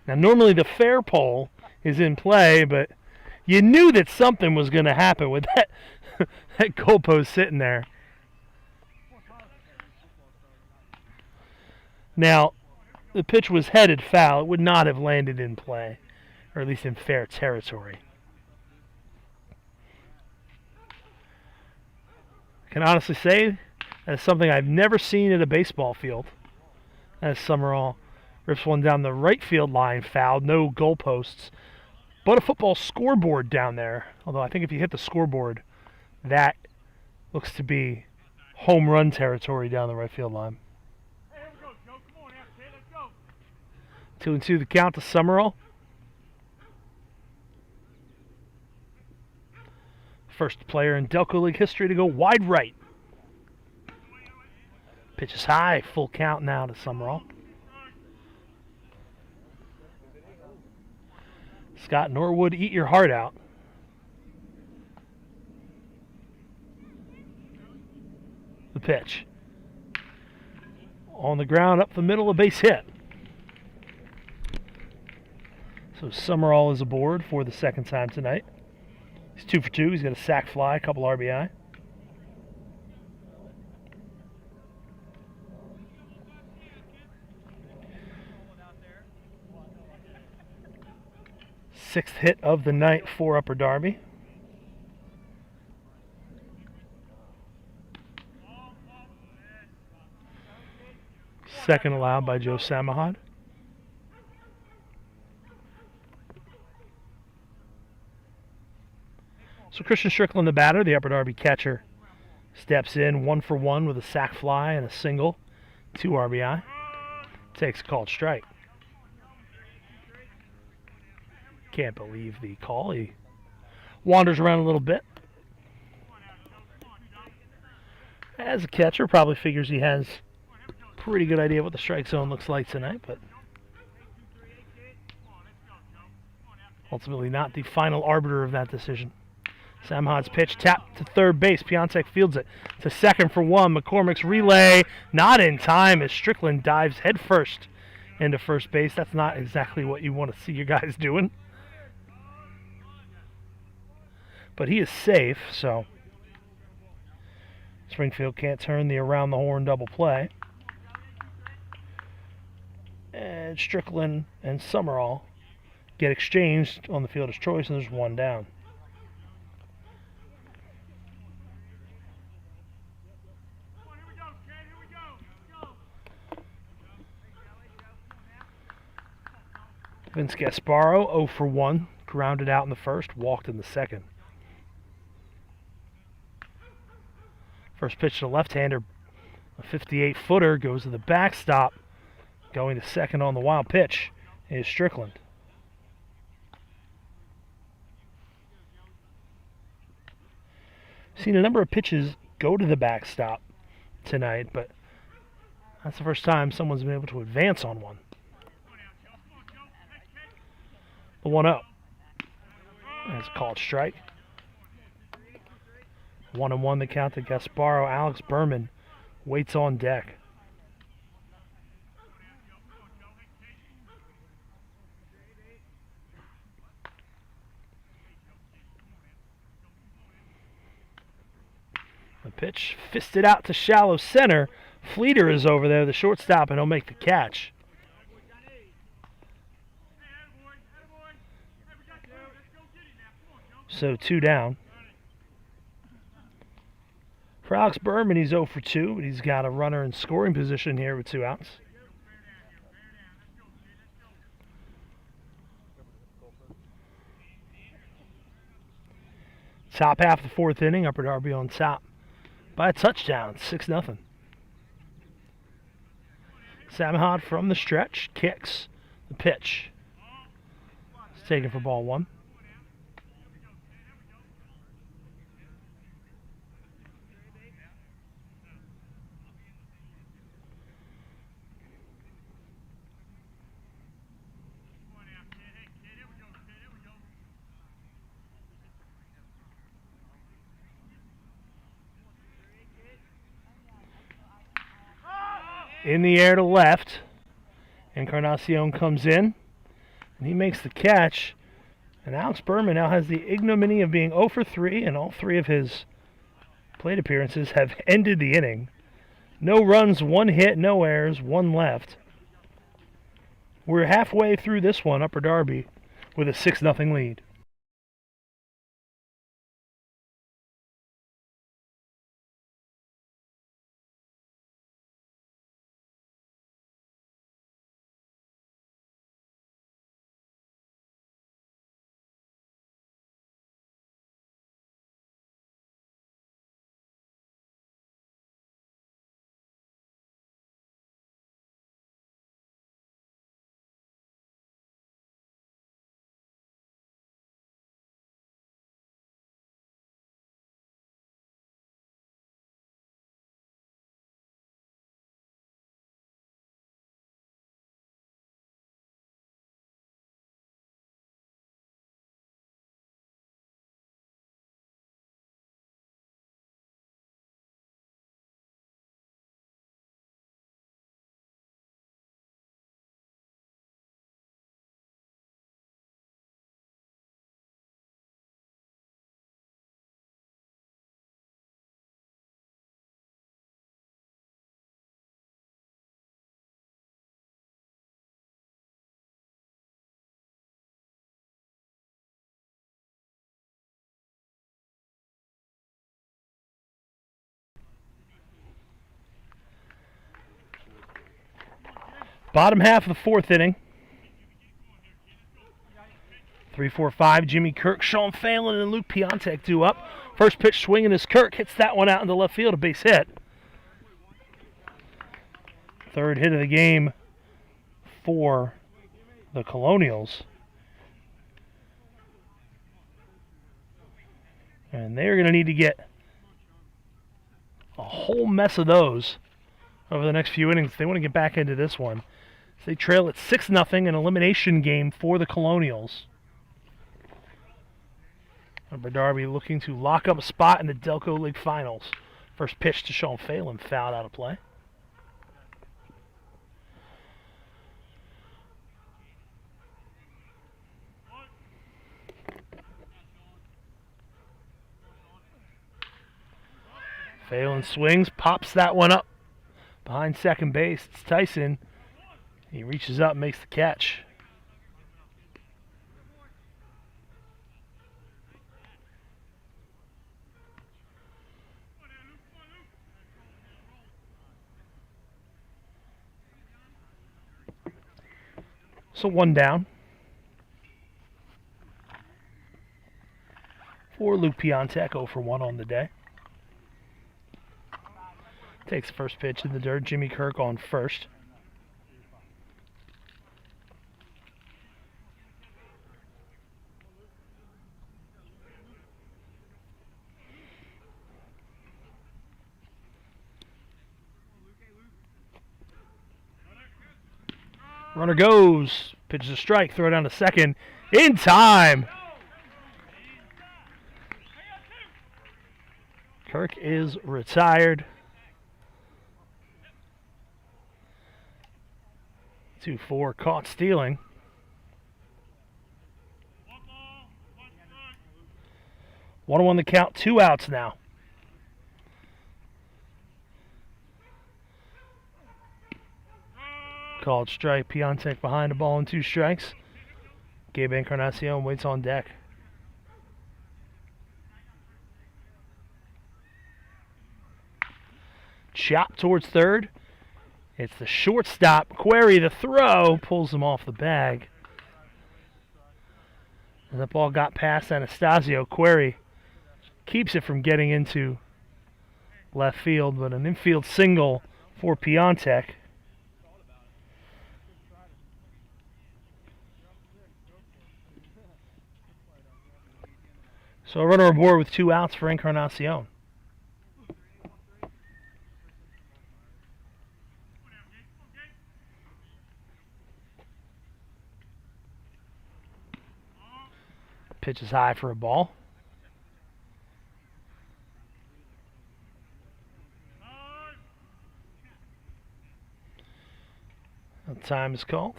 Now, normally the fair pole is in play, but you knew that something was going to happen with that, that goalpost sitting there. Now, the pitch was headed foul. It would not have landed in play, or at least in fair territory. I can honestly say that's something I've never seen at a baseball field. As Summerall rips one down the right field line, foul, no goalposts, but a football scoreboard down there. Although I think if you hit the scoreboard, that looks to be home run territory down the right field line. 2-2 the count to Summerall. First player in Delco League history to go wide right. Pitch is high, full count now to Summerall. Scott Norwood, eat your heart out. The pitch. On the ground, up the middle, a base hit. So Summerall is aboard for the second time tonight. He's 2 for 2. He's got a sac fly, a couple RBI. Sixth hit of the night for Upper Darby. Second allowed by Joe Samahad. So Christian Strickland, the batter, the Upper Darby catcher, steps in 1 for 1 with a sac fly and a single, 2 RBI. Takes a called strike. Can't believe the call. He wanders around a little bit. As a catcher, probably figures he has a pretty good idea what the strike zone looks like tonight, but ultimately not the final arbiter of that decision. Samahad's pitch tapped to third base. Piontek fields it to second for 1. McCormick's relay not in time as Strickland dives headfirst into first base. That's not exactly what you want to see your guys doing. But he is safe, so Springfield can't turn the around the horn double play. And Strickland and Summerall get exchanged on the fielder's choice, and there's 1 down. Vince Gasparo, 0 for 1, grounded out in the first, walked in the second. First pitch to the left-hander, a 58-footer, goes to the backstop. Going to second on the wild pitch is Strickland. Seen a number of pitches go to the backstop tonight, but that's the first time someone's been able to advance on one. The 1-0. That's a called strike. 1-1 the count to Gasparo. Alex Berman waits on deck. The pitch fisted out to shallow center. Fleeter is over there, the shortstop, and he'll make the catch. So 2 down. For Alex Berman, he's 0 for 2, but he's got a runner in scoring position here with 2 outs. Top half of the 4th inning, Upper Darby on top by a touchdown, 6-0. Samahad from the stretch, kicks the pitch. It's taken for ball 1. In the air to left. Encarnacion comes in, and he makes the catch. And Alex Berman now has the ignominy of being 0 for 3, and all 3 of his plate appearances have ended the inning. No runs, 1 hit, no errors, 1 left. We're halfway through this one, Upper Darby, with a 6-0 lead. Bottom half of the 4th inning. 3-4-5, Jimmy Kirk, Sean Phelan, and Luke Piontek due up. First pitch swinging as Kirk hits that one out into left field, a base hit. 3rd hit of the game for the Colonials. And they're going to need to get a whole mess of those over the next few innings if they want to get back into this one. So they trail at 6-0, an elimination game for the Colonials. Upper Darby looking to lock up a spot in the Delco League Finals. First pitch to Sean Phelan, fouled out of play. Phelan swings, pops that one up behind second base. It's Tyson. He reaches up and makes the catch. So 1 down for Luke Piontek, 0 for 1 on the day. Takes the first pitch in the dirt. Jimmy Kirk on first. Runner goes. Pitches a strike. Throw down to second. In time. Kirk is retired. 2-4, caught stealing. One on the count, 2 outs now. Called strike. Piontek behind the ball and 2 strikes. Gabe Encarnacion waits on deck. Chop towards third. It's the shortstop, Query, the throw, pulls him off the bag. And the ball got past Anastasio. Query keeps it from getting into left field, but an infield single for Piontek. So a runner aboard with 2 outs for Encarnacion. Pitch is high for a ball. Time is called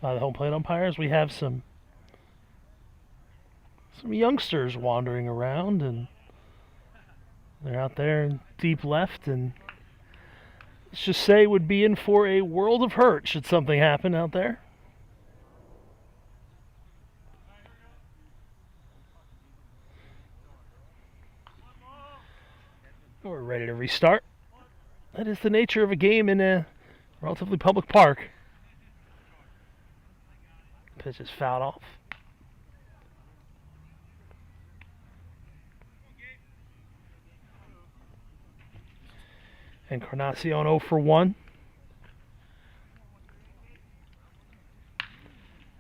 by the home plate umpires. We have some youngsters wandering around, and they're out there in deep left, and let's just say would be in for a world of hurt should something happen out there. We're ready to restart. That is the nature of a game in a relatively public park. Pitch is fouled off. Encarnacion 0 for 1.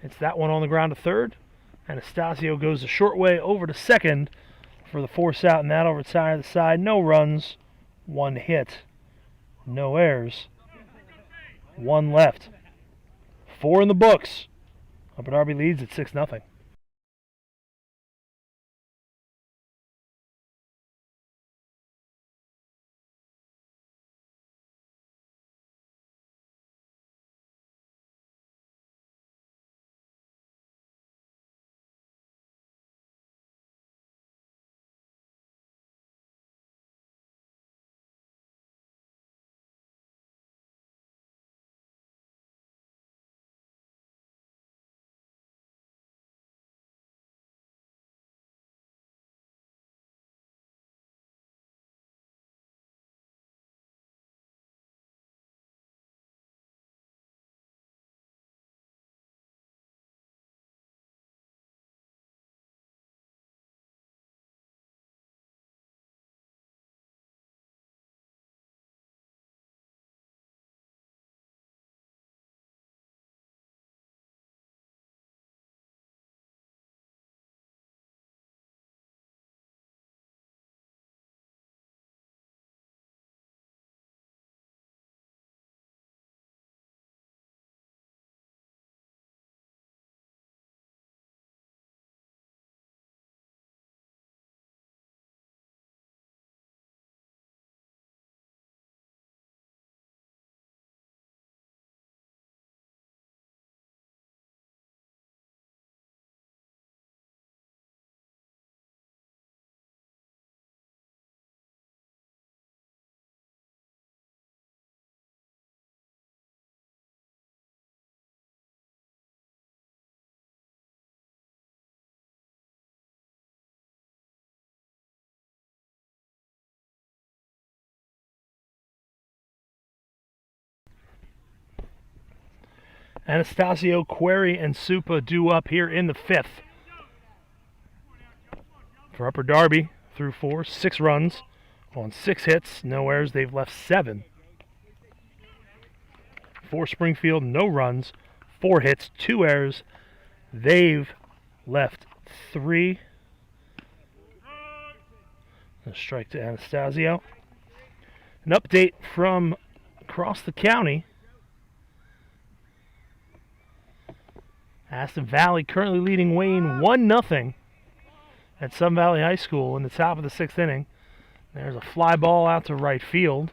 It's that one on the ground to third. Anastasio goes the short way over to second for the force out, and that over the side. No runs, 1 hit, no errors, 1 left. 4 in the books. Upper Darby leads at 6-0. Anastasio, Query, and Supa due up here in the 5th. For Upper Darby, through 4, 6 runs on 6 hits, no errors. They've left 7. For Springfield, no runs, 4 hits, 2 errors. They've left 3. A strike to Anastasio. An update from across the county. Aston Valley currently leading Wayne 1-0 at Sun Valley High School in the top of the 6th inning. There's a fly ball out to right field.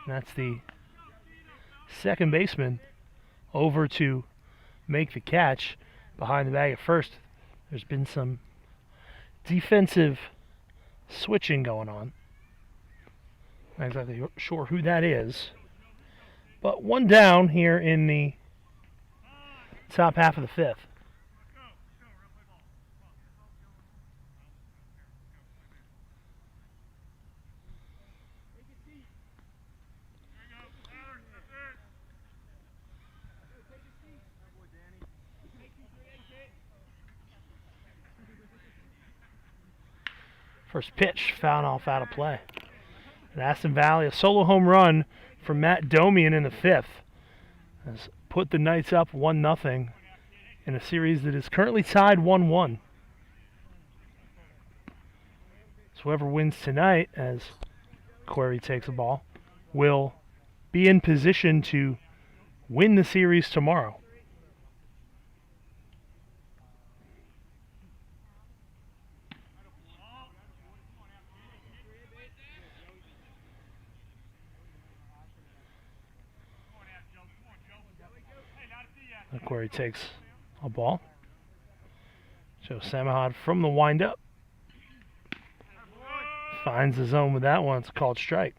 That's the second baseman over to make the catch behind the bag at first. There's been some defensive switching going on. Not exactly sure who that is. But 1 down here in the top half of the 5th. First pitch, foul off out of play. And Aston Valley, a solo home run from Matt Domian in the 5th has put the Knights up 1-0 in a series that is currently tied 1-1. So whoever wins tonight, as Query takes a ball, will be in position to win the series tomorrow. Look where he takes a ball. Joe Samahad from the windup. Finds the zone with that one. It's called strike.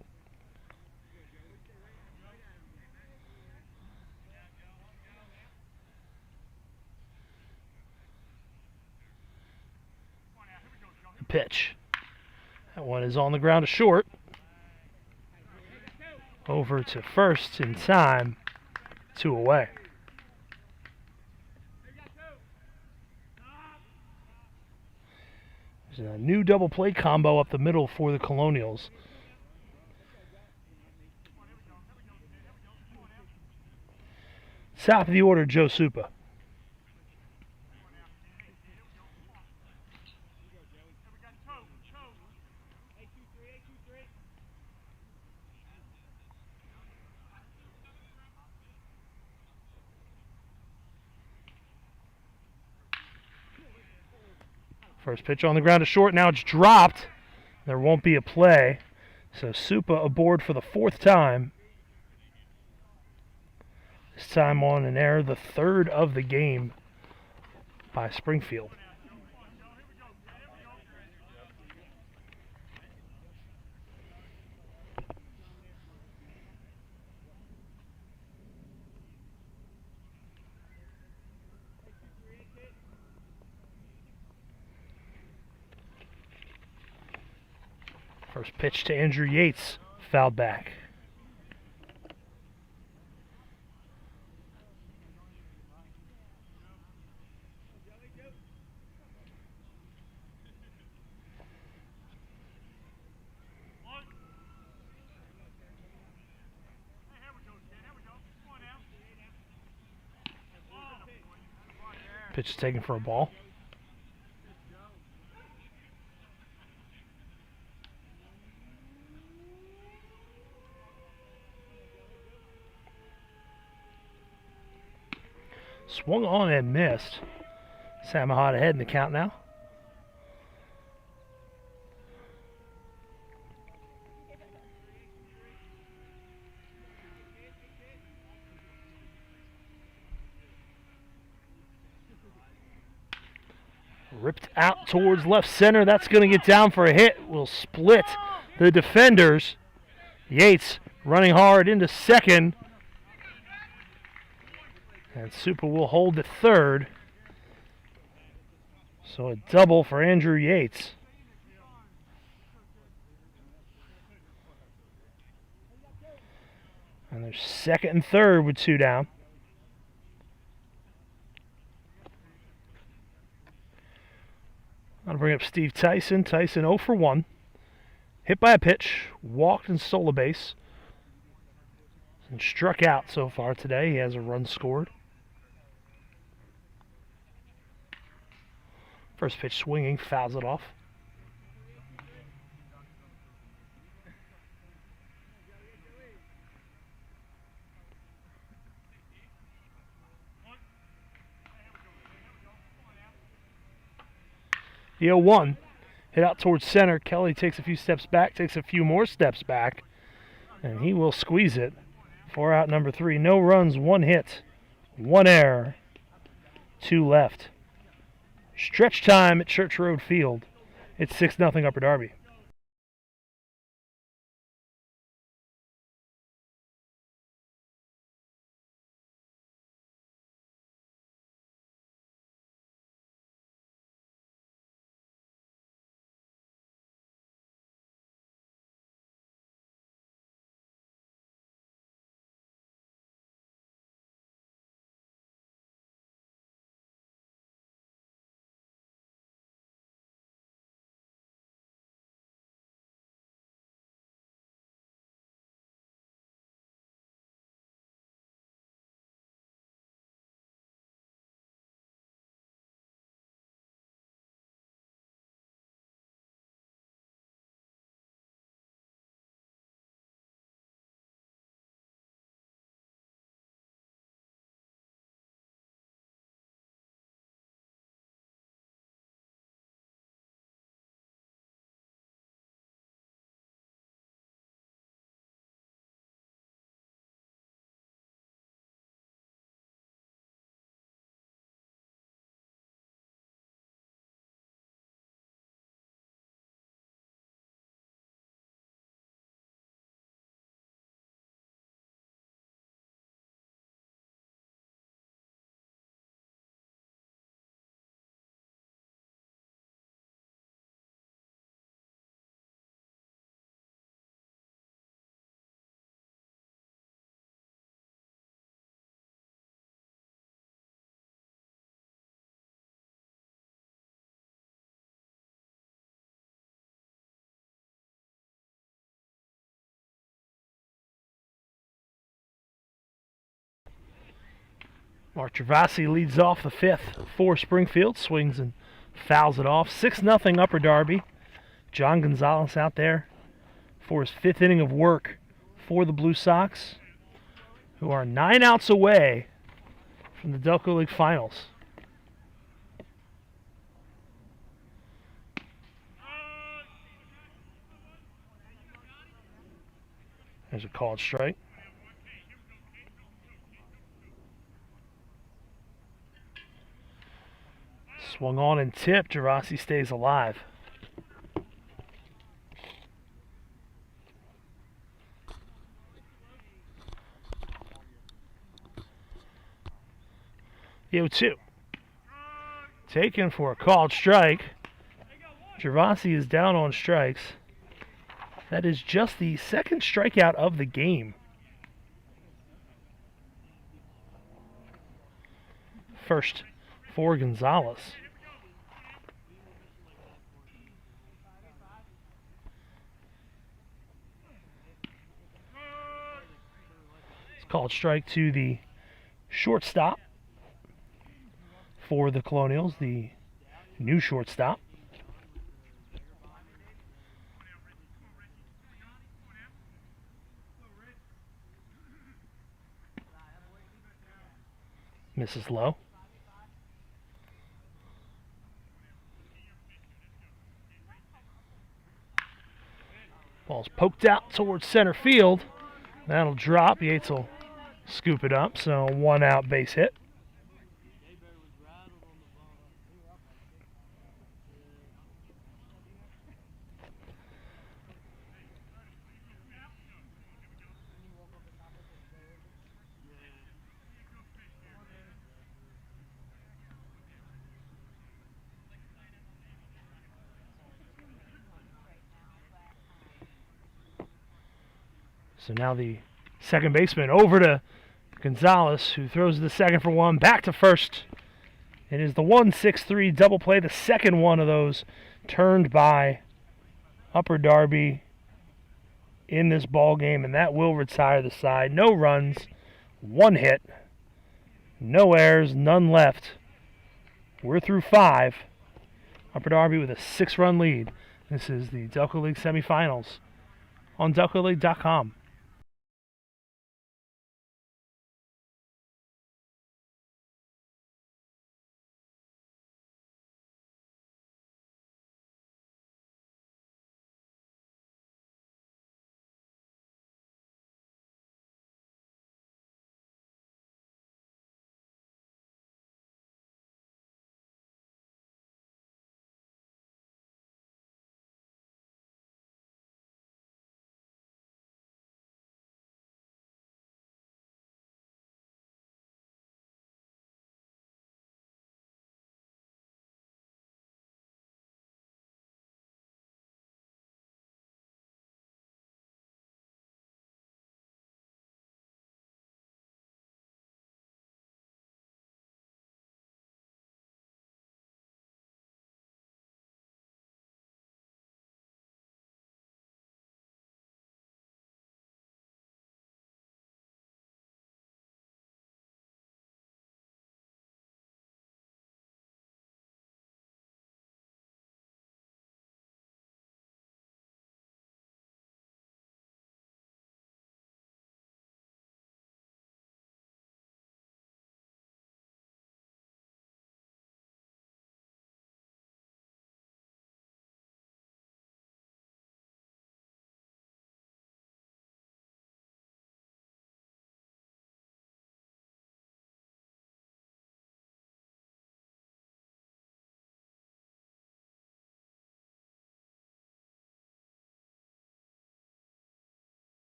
The pitch. That one is on the ground to short. Over to first in time. 2 away. There's a new double play combo up the middle for the Colonials. Top of the order, Joe Supa. First pitch on the ground to short. Now it's dropped. There won't be a play. So Supa aboard for the 4th time. This time on an error, the 3rd of the game by Springfield. First pitch to Andrew Yates, fouled back. Pitch is taken for a ball. Swung on and missed. Samahad ahead in the count now. Ripped out towards left center. That's going to get down for a hit. Will split the defenders. Yates running hard into second. And Supa will hold at third. So a double for Andrew Yates. And there's second and third with 2 down. I'll bring up Steve Tyson. Tyson 0 for 1. Hit by a pitch, walked and stole a base. And struck out so far today. He has a run scored. First pitch swinging, fouls it off. The 0-1 hit out towards center. Kelly takes a few steps back, takes a few more steps back, and he will squeeze it. 4 out, number 3. No runs, 1 hit, 1 error, 2 left. Stretch time at Church Road Field. It's 6-0 Upper Darby. Mark Gervasi leads off the fifth for Springfield, swings and fouls it off. 6-0 Upper Darby. John Gonzalez out there for his fifth inning of work for the Blue Sox, who are 9 outs away from the Delco League Finals. There's a called strike. Swung on and tipped. Gervasi stays alive. The 0-2. Taken for a called strike. Gervasi is down on strikes. That is just the second strikeout of the game. First for Gonzalez. It's called strike to the shortstop for the Colonials, the new shortstop. Misses low. Ball's poked out towards center field. That'll drop. Yates will scoop it up, so 1 out base hit. So now the second baseman over to Gonzalez, who throws the second for one, back to first. It is the 1-6-3 double play, the second one of those turned by Upper Darby in this ball game, and that will retire the side. No runs, 1 hit, no errors, none left. We're through 5. Upper Darby with a 6-run lead. This is the Delco League Semifinals on DelcoLeague.com.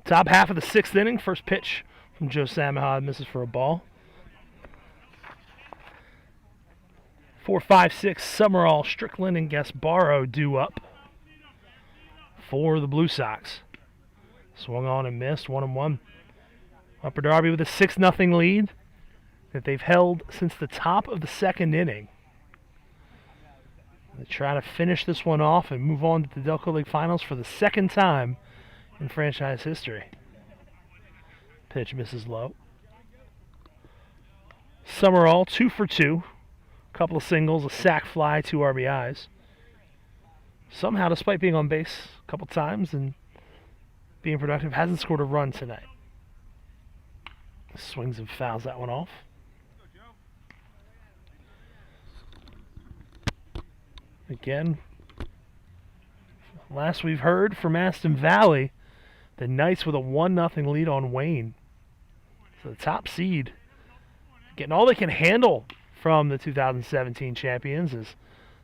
Top half of the 6th inning. First pitch from Joe Samahad misses for a ball. 4, 5, 6, Summerall, Strickland, and Gasbaro due up for the Blue Sox. Swung on and missed, 1-1. Upper Darby with a 6-0 lead that they've held since the top of the 2nd inning. They try to finish this one off and move on to the Delco League Finals for the second time in franchise history. Pitch misses low. Summerall 2 for 2. A couple of singles, a sac fly, 2 RBIs. Somehow, despite being on base a couple times and being productive, hasn't scored a run tonight. Swings and fouls that one off. Again, last we've heard from Aston Valley, the Knights with a 1-0 lead on Wayne. So the top seed getting all they can handle from the 2017 champions as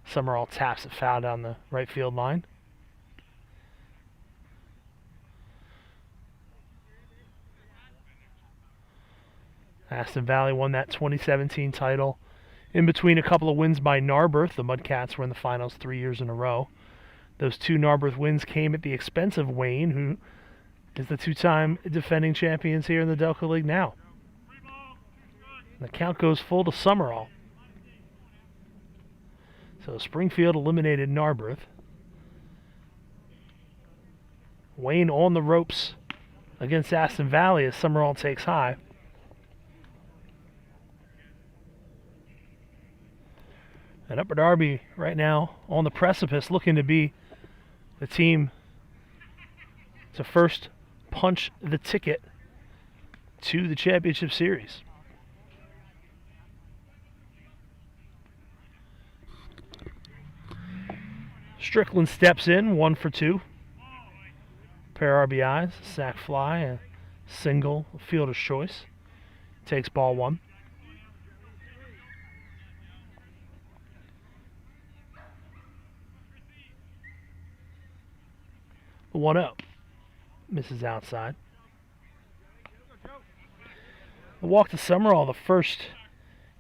Summerall taps it foul down the right field line. Aston Valley won that 2017 title in between a couple of wins by Narberth. The Mudcats were in the finals 3 years in a row. Those 2 Narberth wins came at the expense of Wayne, who is the 2-time defending champions here in the Delco League now. The count goes full to Summerall. So Springfield eliminated Narberth. Wayne on the ropes against Aston Valley as Summerall takes high. And Upper Darby right now on the precipice, looking to be the team to first punch the ticket to the championship series. Strickland steps in, 1 for 2. Pair RBIs, sac fly, a single, a fielder's choice. Takes ball 1. The 1-0. Misses outside. The walk to Summerall, the first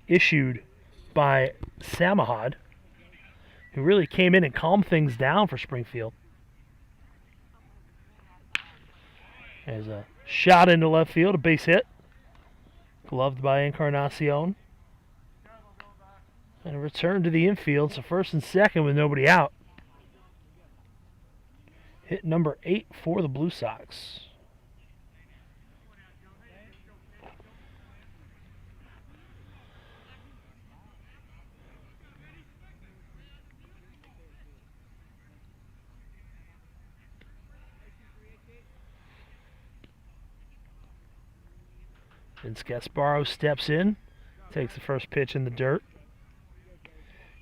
issued by Samahad, who really came in and calmed things down for Springfield. There's a shot into left field, a base hit. Gloved by Encarnacion. And a return to the infield, so first and second with nobody out. Hit number 8 for the Blue Sox. Vince Gasparo steps in, takes the first pitch in the dirt.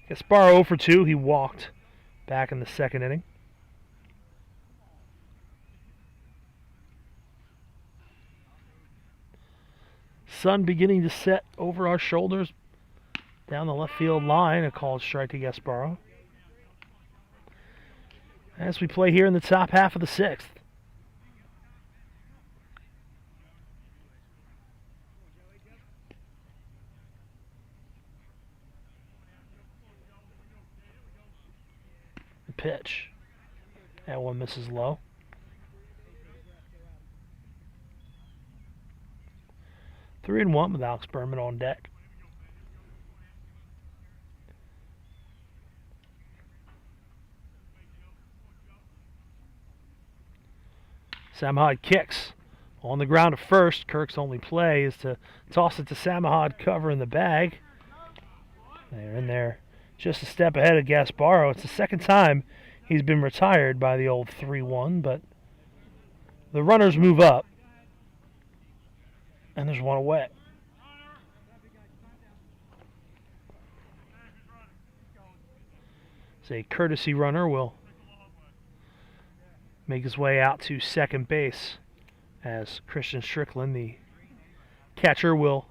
Gasparo 0 for 2. He walked back in the second inning. Sun beginning to set over our shoulders down the left field line. A called strike to Gasparo. As we play here in the top half of the 6th. The pitch. That one misses low. Three and 1 with Alex Berman on deck. Samahad kicks on the ground at first. Kirk's only play is to toss it to Samahad, covering the bag. They're in there just a step ahead of Gasparo. It's the second time he's been retired by the old 3-1, but the runners move up. And there's one away. So a courtesy runner will make his way out to second base as Christian Strickland, the catcher, will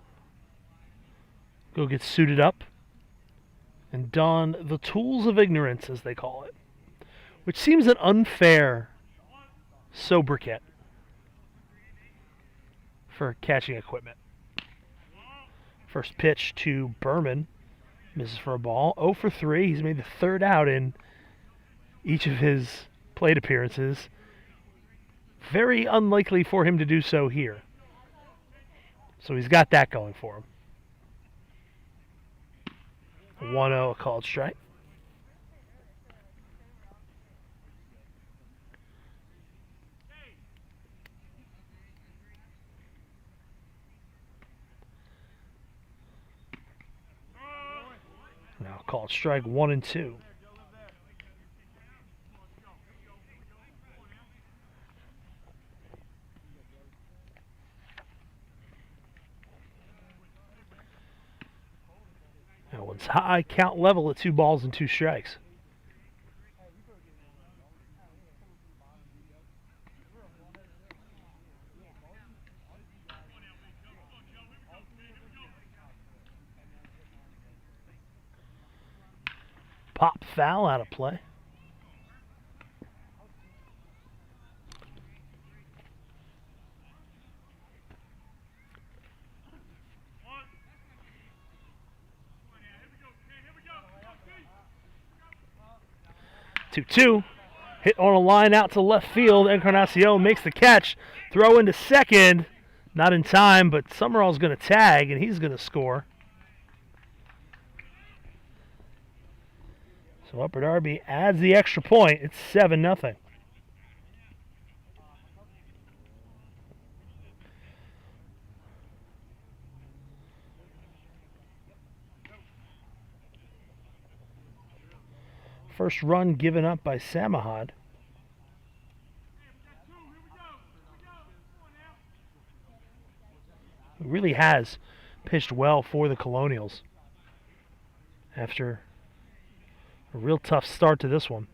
go get suited up and don the tools of ignorance, as they call it, which seems an unfair sobriquet for catching equipment. First pitch to Berman, misses for a ball. 0 for 3. He's made the third out in each of his plate appearances. Very unlikely for him to do so here. So he's got that going for him. 1-0, a called strike. called strike 1 and 2. That one's high, count level at 2 balls and 2 strikes. Pop foul out of play. Two. Hit on a line out to left field. Encarnacion makes the catch. Throw into second. Not in time, but Summerall's going to tag, and he's going to score. So Upper Darby adds the extra point. It's 7-0. First run given up by Samahad. Who really has pitched well for the Colonials after a real tough start to this one.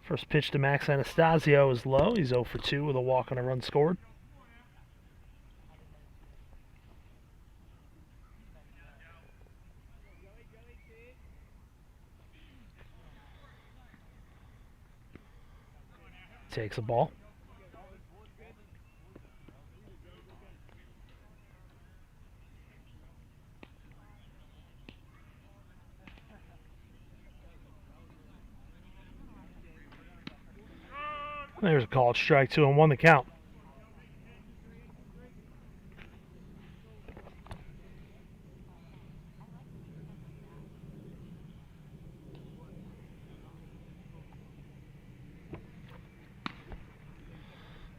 First pitch to Max Anastasio is low. He's 0 for 2 with a walk and a run scored. Takes a ball. There's a called strike 2 and 1 the count.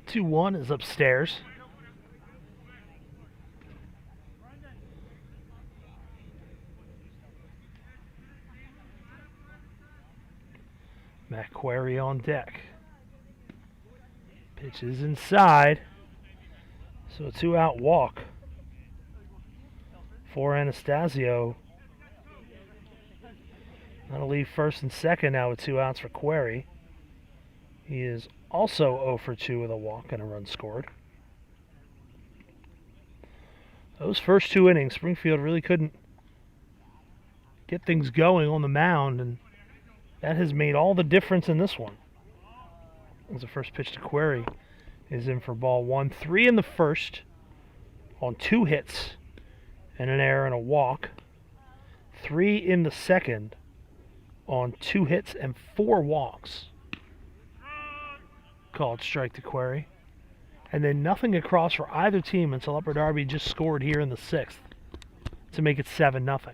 Two one is upstairs. McQuarrie on deck. Pitches inside. So a 2-out walk for Anastasio. That'll leave first and second now with 2 outs for Query. He is also 0 for 2 with a walk and a run scored. Those first 2 innings, Springfield really couldn't get things going on the mound, and that has made all the difference in this one. As the first pitch to Query is in for ball 1. 3 in the first on 2 hits and an error and a walk. 3 in the second on 2 hits and 4 walks. Called strike to Query. And then nothing across for either team until Upper Darby just scored here in the 6th to make it 7-0.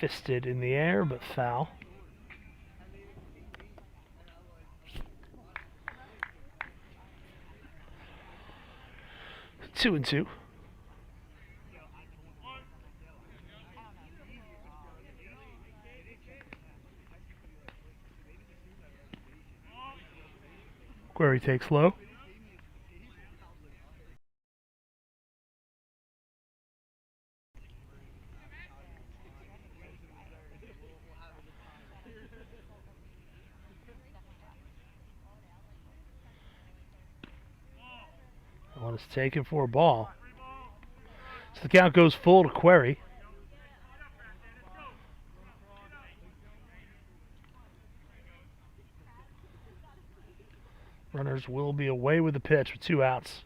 Fisted in the air, but foul. Two and 2. Query takes low. One is taken for a ball. So the count goes full to Query. Runners will be away with the pitch with 2 outs.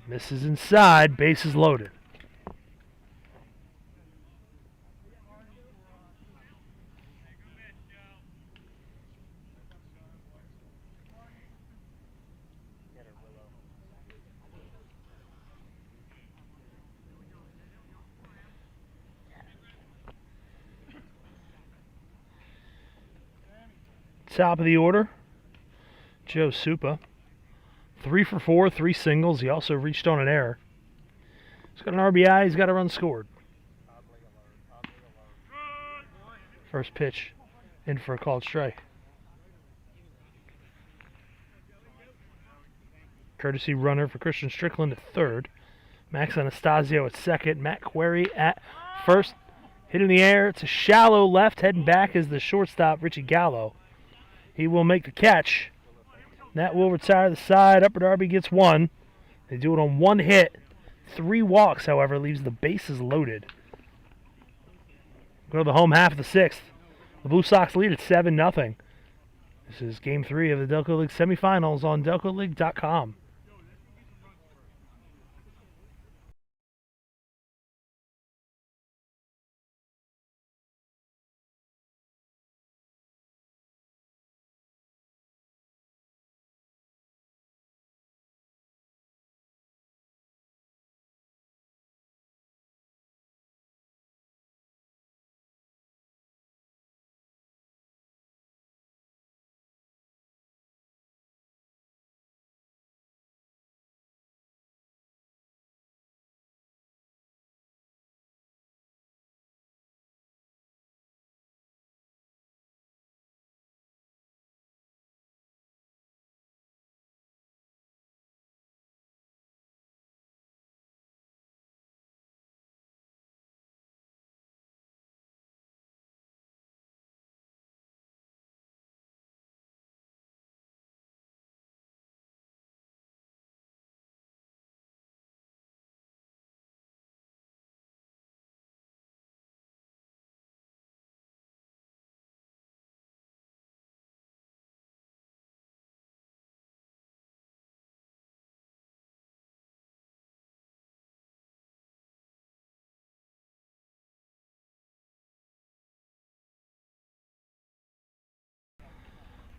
Misses inside, bases loaded. Top of the order, Joe Supa, 3 for 4, 3 singles. He also reached on an error. He's got an RBI. He's got a run scored. First pitch in for a called strike. Courtesy runner for Christian Strickland at third. Max Anastasio at second. Matt Query at first. Hit in the air. It's a shallow left. Heading back is the shortstop, Richie Gallo. He will make the catch. That will retire the side. Upper Darby gets one. They do it on one hit. 3 walks, however, leaves the bases loaded. Go to the home half of the 6th. The Blue Sox lead at 7-0. This is Game 3 of the Delco League Semifinals on DelcoLeague.com.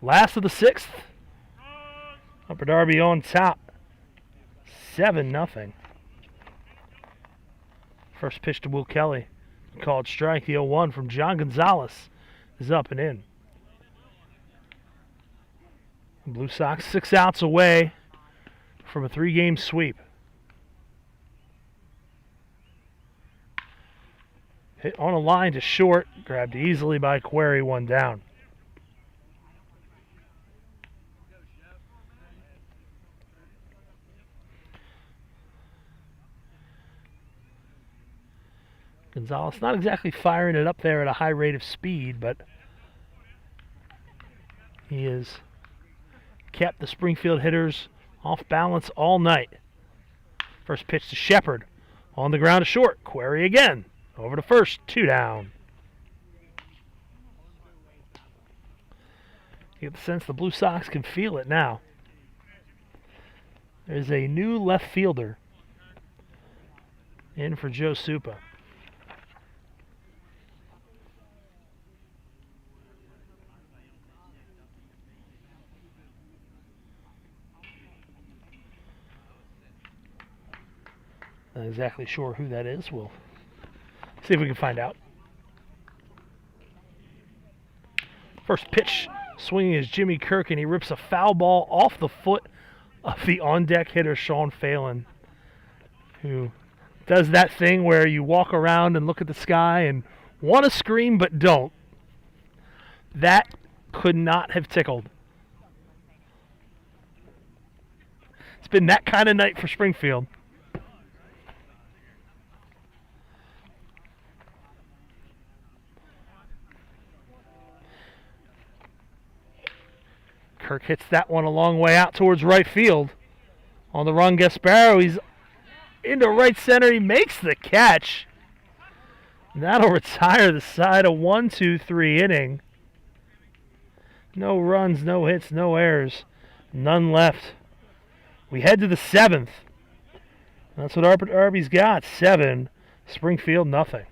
Last of the 6th. Upper Darby on top. 7-0. First pitch to Will Kelly. Called strike. The 0-1 from John Gonzalez is up and in. Blue Sox 6 outs away from a 3-game sweep. Hit on a line to short. Grabbed easily by Query, 1 down. Gonzalez not exactly firing it up there at a high rate of speed, but he has kept the Springfield hitters off balance all night. First pitch to Shepard. On the ground to short. Query again. Over to first. 2 down. You get the sense the Blue Sox can feel it now. There's a new left fielder in for Joe Supa. Not exactly sure who that is. We'll see if we can find out. First pitch swinging is Jimmy Kirk, and he rips a foul ball off the foot of the on-deck hitter, Sean Phelan, who does that thing where you walk around and look at the sky and want to scream but don't. That could not have tickled. It's been that kind of night for Springfield. Kirk hits that one a long way out towards right field. On the run, Gasparo. He's into right center. He makes the catch. And that'll retire the side. A 1-2-3 inning. No runs, no hits, no errors. None left. We head to the 7th. That's what Upper Darby's got. 7. Springfield, nothing.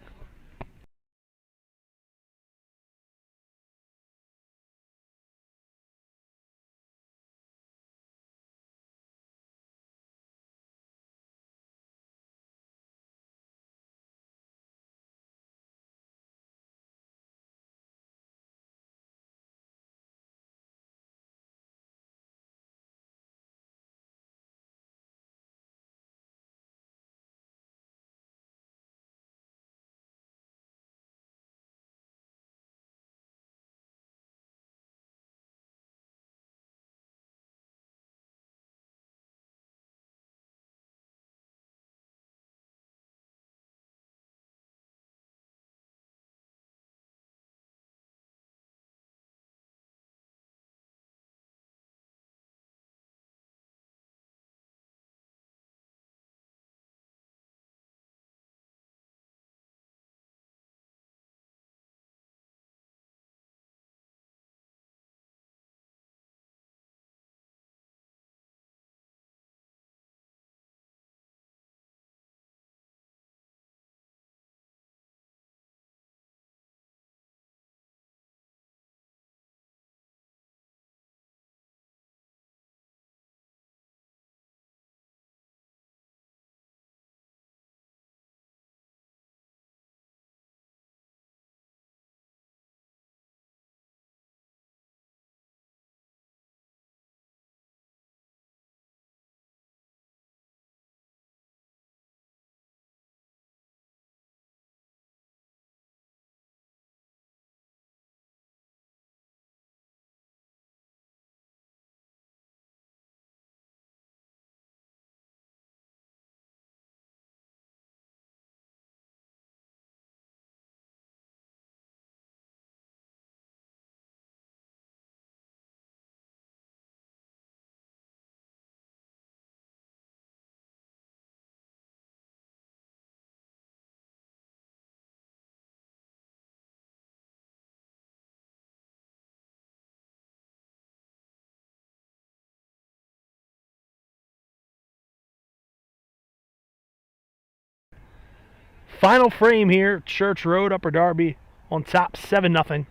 Final frame here, Church Road, Upper Darby on top, 7-0.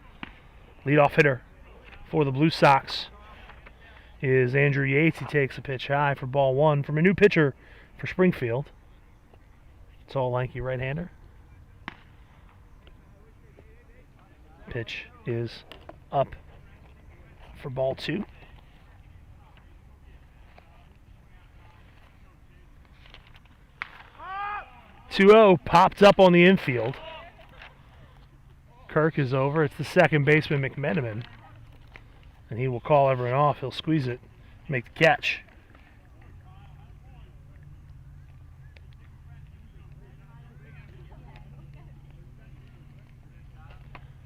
Leadoff hitter for the Blue Sox is Andrew Yates. He takes a pitch high for ball one from a new pitcher for Springfield. Tall, lanky right-hander. Pitch is up for ball two. 2-0 popped up on the infield. Kirk is over. It's the second baseman, McMenamin. And he will call everyone off. He'll squeeze it, make the catch.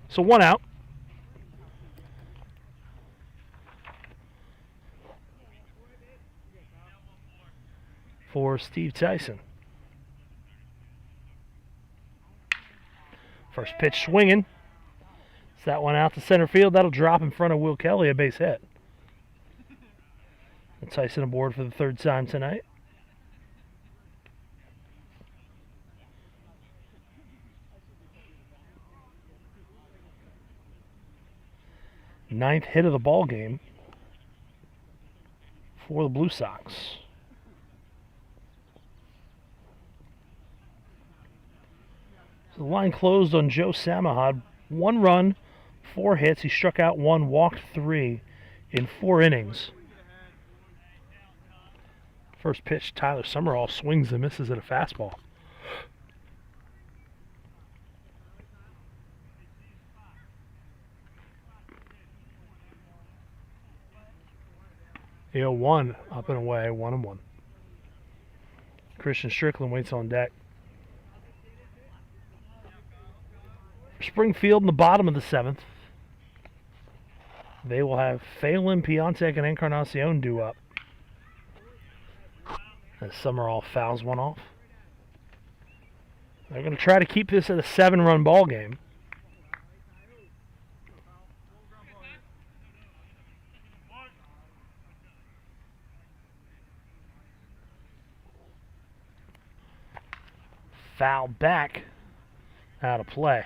So 1 out. For Steve Tyson. First pitch swinging. It's that one out to center field. That'll drop in front of Will Kelly, a base hit. And Tyson aboard for the third time tonight. Ninth hit of the ball game for the Blue Sox. So the line closed on Joe Samahad. 1 run, 4 hits. He struck out 1, walked 3 in 4 innings. First pitch, Tyler Summerall swings and misses at a fastball. The 0-1 up and away, 1-1. Christian Strickland waits on deck. Springfield in the bottom of the 7th. They will have Phelan, Piontek, and Encarnacion due up. As Summerall fouls one off. They're going to try to keep this at a 7-run ball game. Foul back, out of play.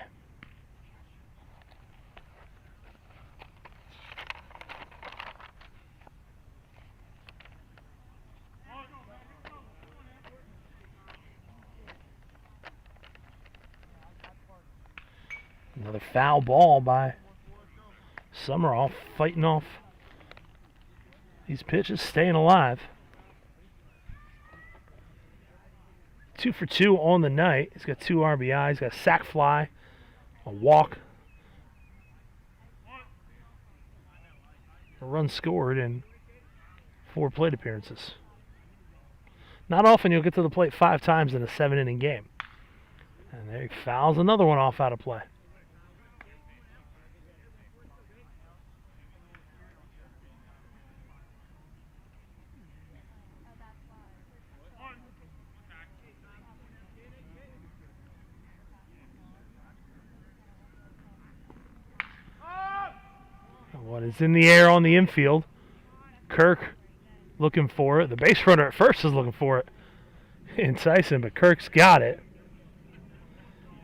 Another foul ball by Summerall, fighting off these pitches, staying alive. 2 for 2 on the night. He's got 2 RBIs, got a sac fly, a walk, a run scored, and 4 plate appearances. Not often you'll get to the plate 5 times in a 7-inning game. And there he fouls another one off out of play. What is in the air on the infield? Kirk looking for it. The base runner at first is looking for it in Tyson, but Kirk's got it.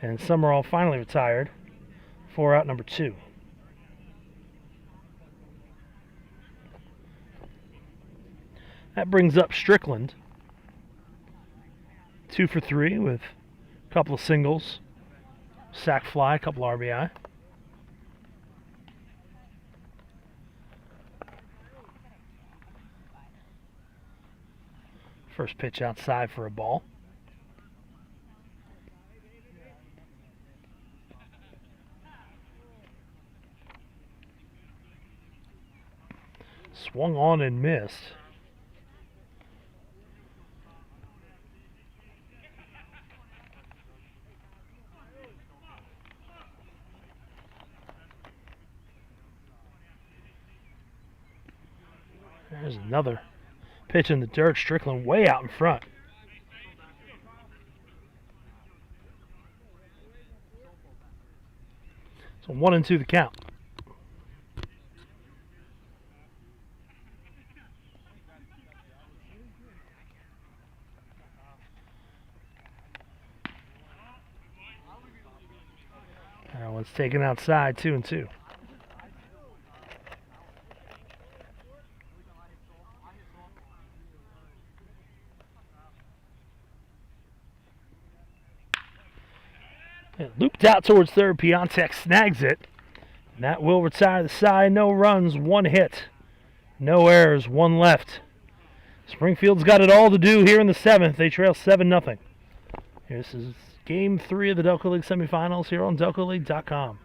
And Summerall finally retired. 4 out, number 2. That brings up Strickland. 2 for 3 with a couple of singles, sac fly, a couple RBI. First pitch outside for a ball. Swung on and missed. There's another pitch in the dirt. Strickland way out in front. So 1-2 the count. One's taken outside, 2-2. It looped out towards third. Piontek snags it. And that will retire the side. No runs, 1 hit. No errors, 1 left. Springfield's got it all to do here in the 7th. They trail 7-0. This is Game 3 of the Delco League semifinals here on DelcoLeague.com.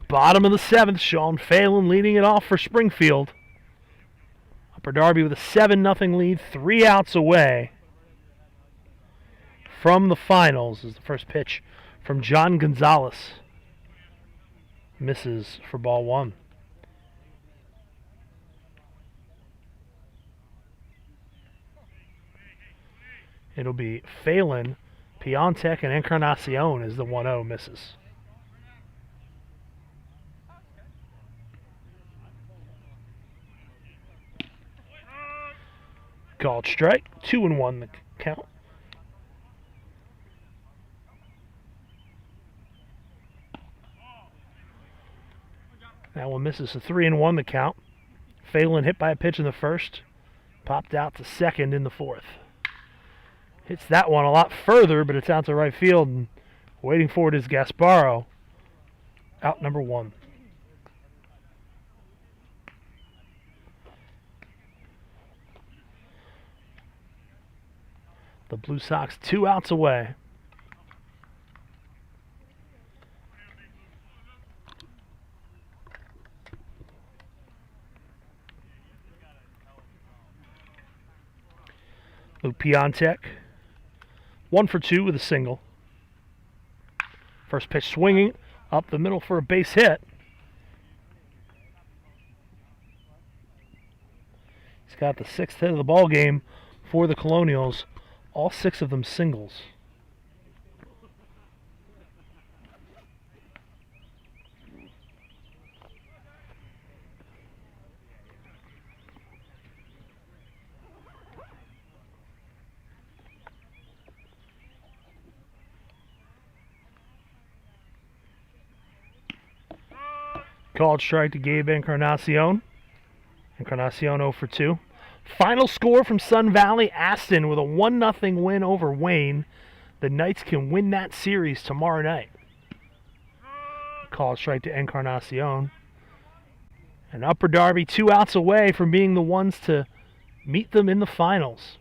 Bottom of the 7th, Sean Phelan leading it off for Springfield. Upper Darby with a 7-0 lead, 3 outs away from the finals. This is the first pitch from John Gonzalez. Misses for ball 1. It'll be Phelan, Piontek, and Encarnacion as the 1-0 misses. Called strike, 2-1 the count. That one misses, a 3-1 the count. Phelan hit by a pitch in the first, popped out to second in the 4th. Hits that one a lot further, but it's out to right field, and waiting for it is Gasparo. Out number 1. The Blue Sox 2 outs away. Luke Piontek, 1 for 2 with a single. First pitch swinging up the middle for a base hit. He's got the 6th hit of the ball game for the Colonials. All 6 of them singles. Called strike to Gabe Encarnacion. Encarnacion 0 for 2. Final score from Sun Valley, Aston with a 1-0 win over Wayne. The Knights can win that series tomorrow night. Called strike to Encarnacion. And Upper Darby 2 outs away from being the ones to meet them in the finals.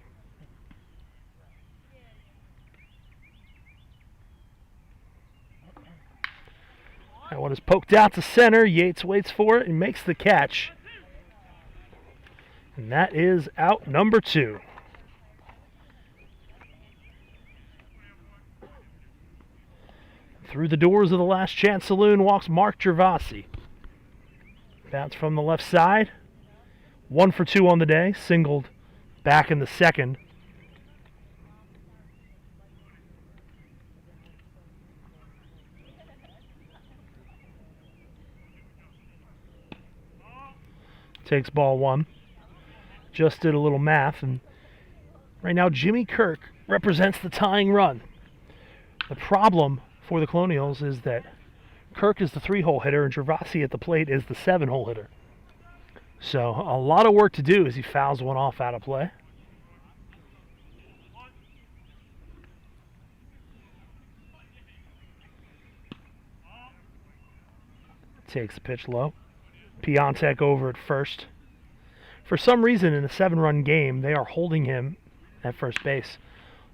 That one is poked out to center. Yates waits for it and makes the catch. And that is out number 2. Through the doors of the Last Chance Saloon walks Mark Gervasi. Bounce from the left side. 1 for 2 on the day. Singled back in the second. Takes ball 1. Just did a little math, and right now Jimmy Kirk represents the tying run. The problem for the Colonials is that Kirk is the 3-hole hitter and Gervasi at the plate is the 7-hole hitter. So a lot of work to do as he fouls one off out of play. Takes the pitch low. Piontek over at first. For some reason in a 7-run game, they are holding him at first base.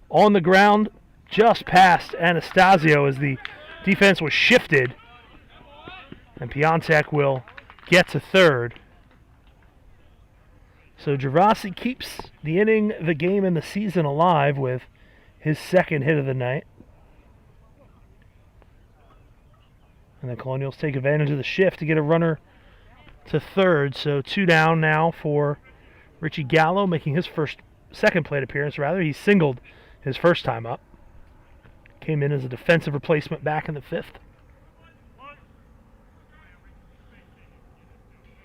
On the ground, just past Anastasio as the defense was shifted. And Piontek will get to third. So Gervasi keeps the inning, the game, and the season alive with his second hit of the night. And the Colonials take advantage of the shift to get a runner to third. So 2 down now for Richie Gallo, making his second plate appearance. He singled his first time up. Came in as a defensive replacement back in the 5th.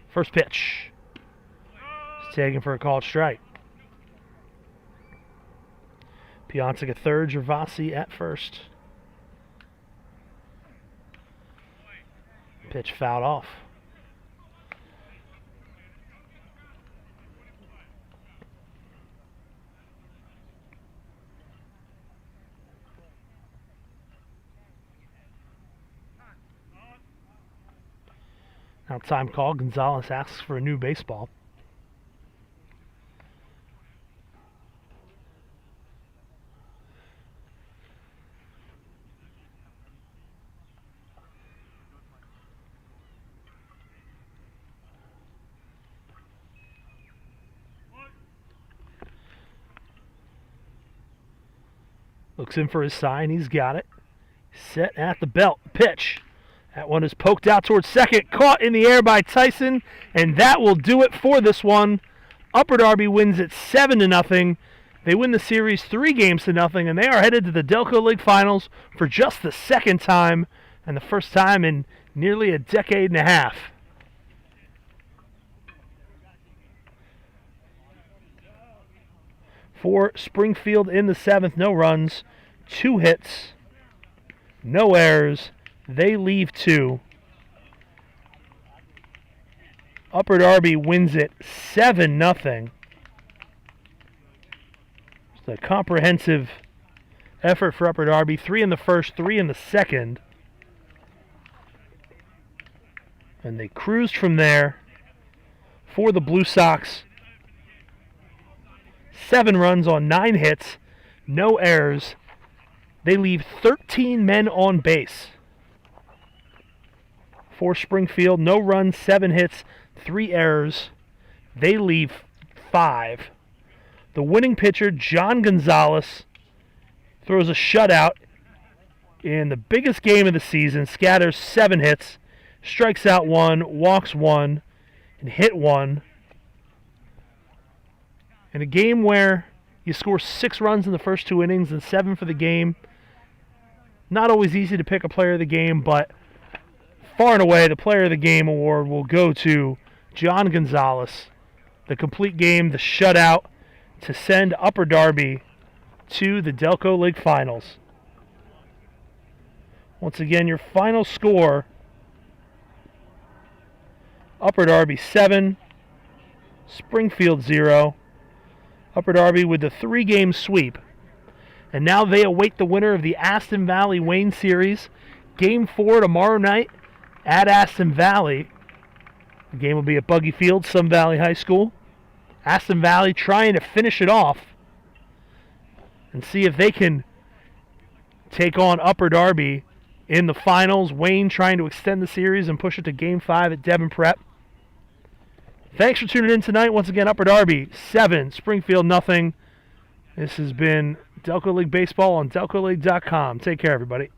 First pitch. He's taken for a called strike. Piontek at third, Gervasi at first. Pitch fouled off. Now time call. Gonzalez asks for a new baseball. Looks in for his sign. He's got it. Set at the belt. Pitch. That one is poked out towards second. Caught in the air by Tyson. And that will do it for this one. Upper Darby wins it 7-0. They win the series 3-0, and they are headed to the Delco League Finals for just the second time and the first time in nearly a decade and a half. For Springfield in the 7th, no runs, 2 hits, no errors. They leave 2. Upper Darby wins it 7-0. It's a comprehensive effort for Upper Darby. 3 in the first, 3 in the second. And they cruised from there for the Blue Sox. 7 runs on 9 hits, no errors. They leave 13 men on base. For Springfield, no runs, 7 hits, 3 errors. They leave 5. The winning pitcher, John Gonzalez, throws a shutout in the biggest game of the season, scatters 7 hits, strikes out 1, walks 1, and hit 1. In a game where you score 6 runs in the first 2 innings and 7 for the game, not always easy to pick a player of the game, but far and away the player of the game award will go to John Gonzalez. The complete game, the shutout, to send Upper Darby to the Delco League Finals. Once again, your final score, Upper Darby 7, Springfield 0. Upper Darby with the 3-game sweep. And now they await the winner of the Aston Valley Wayne Series. Game 4 tomorrow night at Aston Valley. The game will be at Buggy Field, Sun Valley High School. Aston Valley trying to finish it off and see if they can take on Upper Darby in the finals. Wayne trying to extend the series and push it to Game 5 at Devon Prep. Thanks for tuning in tonight. Once again, Upper Darby 7, Springfield nothing. This has been Delco League Baseball on DelcoLeague.com. Take care, everybody.